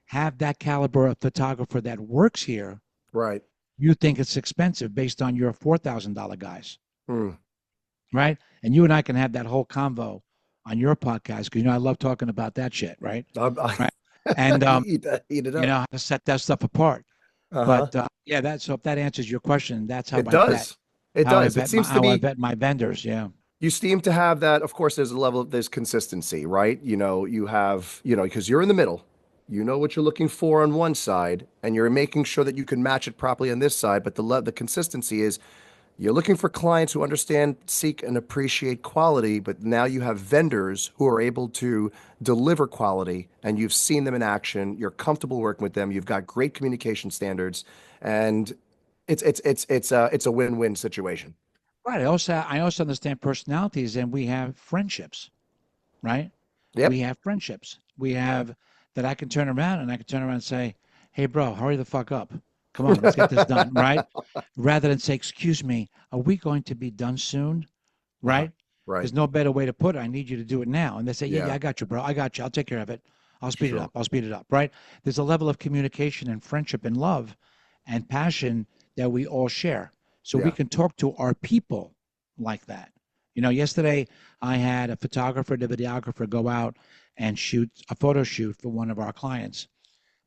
have that caliber of photographer that works here, Right. you think it's expensive based on your $4,000 guys, Mm. right?" And you and I can have that whole convo on your podcast because I love talking about that shit, right? Right. And Eat it up. how to set that stuff apart. Uh-huh. But yeah, so if that answers your question, that's how It I vet does. It does. It seems to how I be vet my vendors. Yeah. you seem to have that. Of course, there's a level of there's consistency, right? You have, because you're in the middle. You know what you're looking for on one side, and you're making sure that you can match it properly on this side. But the consistency is you're looking for clients who understand, seek, and appreciate quality, but now you have vendors who are able to deliver quality, and you've seen them in action. You're comfortable working with them. You've got great communication standards, and it's a win-win situation. Right. I also understand personalities, and we have friendships, right? Yep. We have friendships. We have that I can turn around and say, "Hey, bro, hurry the fuck up. Come on, let's get this done, right? Rather than say, excuse me, are we going to be done soon? Uh-huh. Right? Right. There's no better way to put it. I need you to do it now. And they say, yeah, yeah, Yeah. I got you, bro. I got you. I'll take care of it. I'll speed it Sure. up. I'll speed it up, right? There's a level of communication and friendship and love and passion that we all share. So we Yeah. can talk to our people like that. Yesterday I had a photographer and a videographer go out and shoot a photo shoot for one of our clients,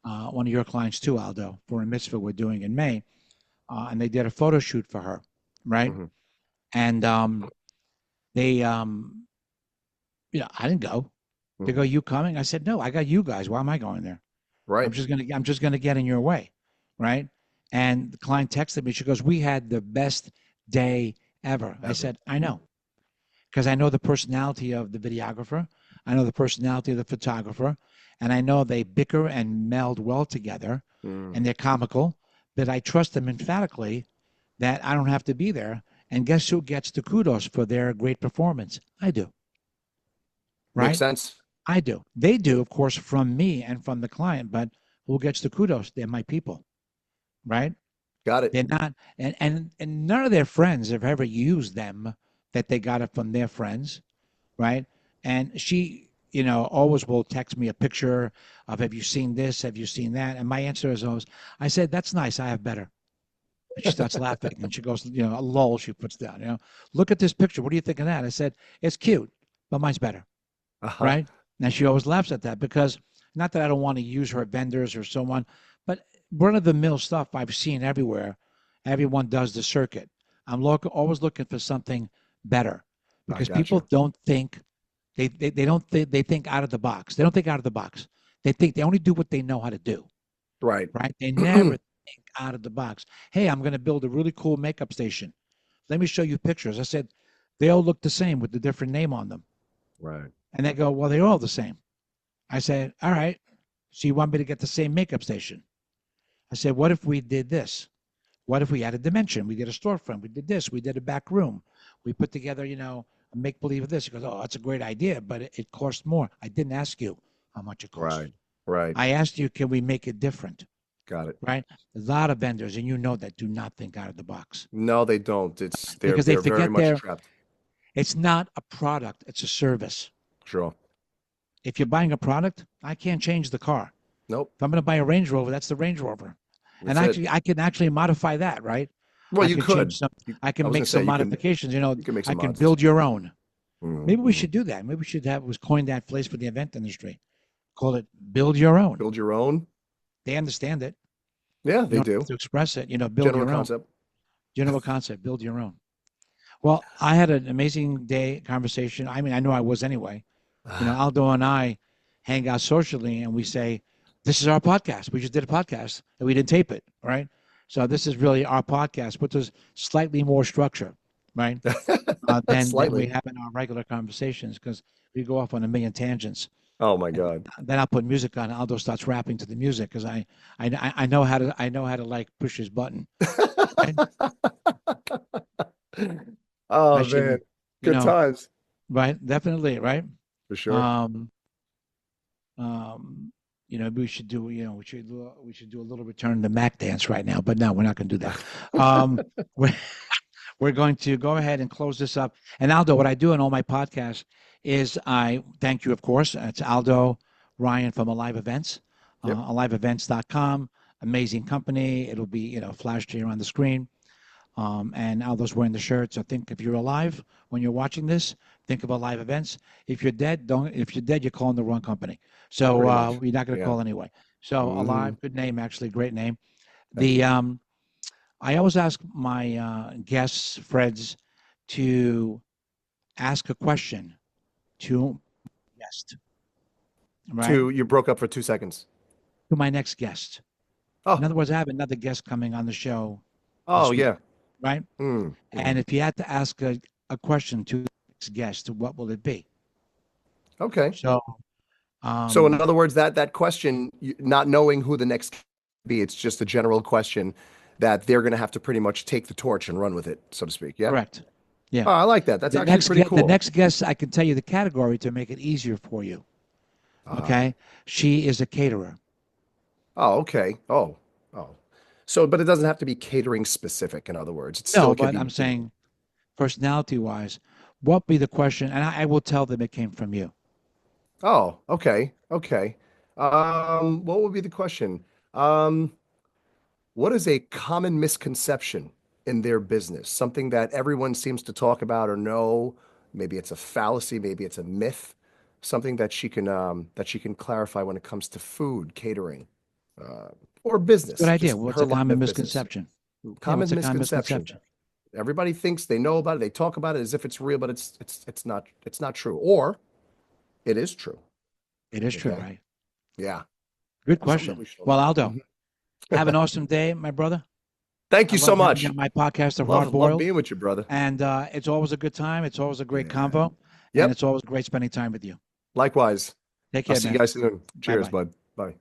one of your clients too, Aldo, for a mitzvah we're doing in May. And they did a photo shoot for her, right? Hmm. And they, I didn't go. They Hmm. go, you coming? I said, no, I got you guys. Why am I going there? Right. I'm just gonna get in your way, right? And the client texted me. She goes, we had the best day ever. I Ever. said, I know, because I know the personality of the videographer. I know the personality of the photographer, and I know they bicker and meld well together, Mm. and they're comical. But I trust them emphatically that I don't have to be there. And guess who gets the kudos for their great performance? I do, Makes right? sense. I do. They do, of course, from me and from the client, but who gets the kudos? They're my people, right? Got it. They're not, and none of their friends have ever used them that they got it from their friends, right? And she, always will text me a picture of, have you seen this? Have you seen that? And my answer is always, I said, that's nice. I have better. And she starts laughing and she goes, a lull she puts down, look at this picture. What do you think of that? I said, it's cute, but mine's better, Uh-huh. right? And she always laughs at that because not that I don't want to use her vendors or so on, but run of the mill stuff I've seen everywhere. Everyone does the circuit. Always looking for something better I because got people you. don't think they don't think they think out of the box. They don't think out of the box. They think they only do what they know how to do, Right. right? They never think out of the box. Hey, I'm going to build a really cool makeup station. Let me show you pictures. I said, they all look the same with the different name on them. Right. And they go, well, they're all the same. I said, all right. So you want me to get the same makeup station? I said, what if we did this? What if we added dimension? We did a storefront. We did this. We did a back room. We put together, a make believe of this. He goes, oh, that's a great idea, but it costs more. I didn't ask you how much it cost. Right. Right. I asked you, can we make it different? Got it. Right? A lot of vendors, and that do not think out of the box No, they don't. It's they're because they they're very forget much trapped. it's not a product, it's a service. Sure. If you're buying a product, I can't change the car. Nope. If I'm going to buy a Range Rover, that's the Range Rover. And That's it. actually, I can actually modify that, right? Well, I you could could. change some, You, I I can was gonna make say some modifications. you can make I some can mods. build your own. Maybe we Hmm. should do that. Maybe we should have, was coined that phrase for the event industry. Call it build your own. Build your own. They understand it. Yeah, You they don't have do. to express it. Build General your own. concept. General concept, build your own. Well, I had an amazing day conversation. I mean, I know I was anyway. Aldo and I hang out socially and we say, this is our podcast. We just did a podcast and we didn't tape it, right? So this is really our podcast, but there's slightly more structure, right? Than we Slightly. have in our regular conversations because we go off on a million tangents. Oh my And God. then I'll put music on. Aldo starts rapping to the music because I know how to like push his button, right? Oh man. Actually, you Good know, times. right? Definitely, right? For sure. Um, um, we should do, we should do a little return to Mac dance right now, but no, we're not going to do that. We're, we're going to go ahead and close this up. And Aldo, what I do in all my podcasts is I thank you, of course. It's Aldo Ryan from Alive Events, Yep. aliveevents.com. Amazing company. It'll be, flashed here on the screen. And Aldo's wearing the shirt. So think if you're alive when you're watching this, think of Alive Events. If you're dead, don't. If you're dead, you're calling the wrong company. So Pretty much. we're not going to Yeah. call anyway. So Hmm. Alive, good name, actually, great name. Thank The you. I always ask my guests, Freds, to ask a question to guest, right? You broke up for 2 seconds. To my next guest. In Oh, other words, I have another guest coming on the show oh this week, yeah. right? Mm, And mm. if you had to ask a question to the next guest, what will it be? Okay. So, So in um, other words, that question, not knowing who the next be, it's just a general question that they're going to have to pretty much take the torch and run with it, so to speak. Yeah. correct. Yeah. Oh, I like that. That's actually pretty The cool. next guest, I can tell you the category to make it easier for you. Uh, Okay. She is a caterer. oh, okay. Oh, oh. So, but it doesn't have to be catering specific, in other words. It No, still could but be, I'm saying personality wise, what be the question? And I will tell them it came from you. oh, okay, okay. What would be the question? Um, what is a common misconception in their business? Something that everyone seems to talk about or know. Maybe it's a fallacy, maybe it's a myth. Something that she can clarify when it comes to food, catering, uh, or It's a good business, idea. just What's her a line common of business. misconception? Yeah, what's Common a common misconception. misconception? Everybody thinks they know about it. They talk about it as if it's real, but it's not true. Or it is true. It is true, Okay. right? Yeah. Good Something that we question. should Well, know. Aldo, have an awesome day, my brother. Thank I you so love having you much. on my podcast of Hard Love Boiled. being with you, brother. And it's always a good time. It's always a great Yeah. convo. And Yep. it's always great spending time with you. Likewise. Take I'll care, see you man. guys soon. Bye Cheers, bye. bud. Bye.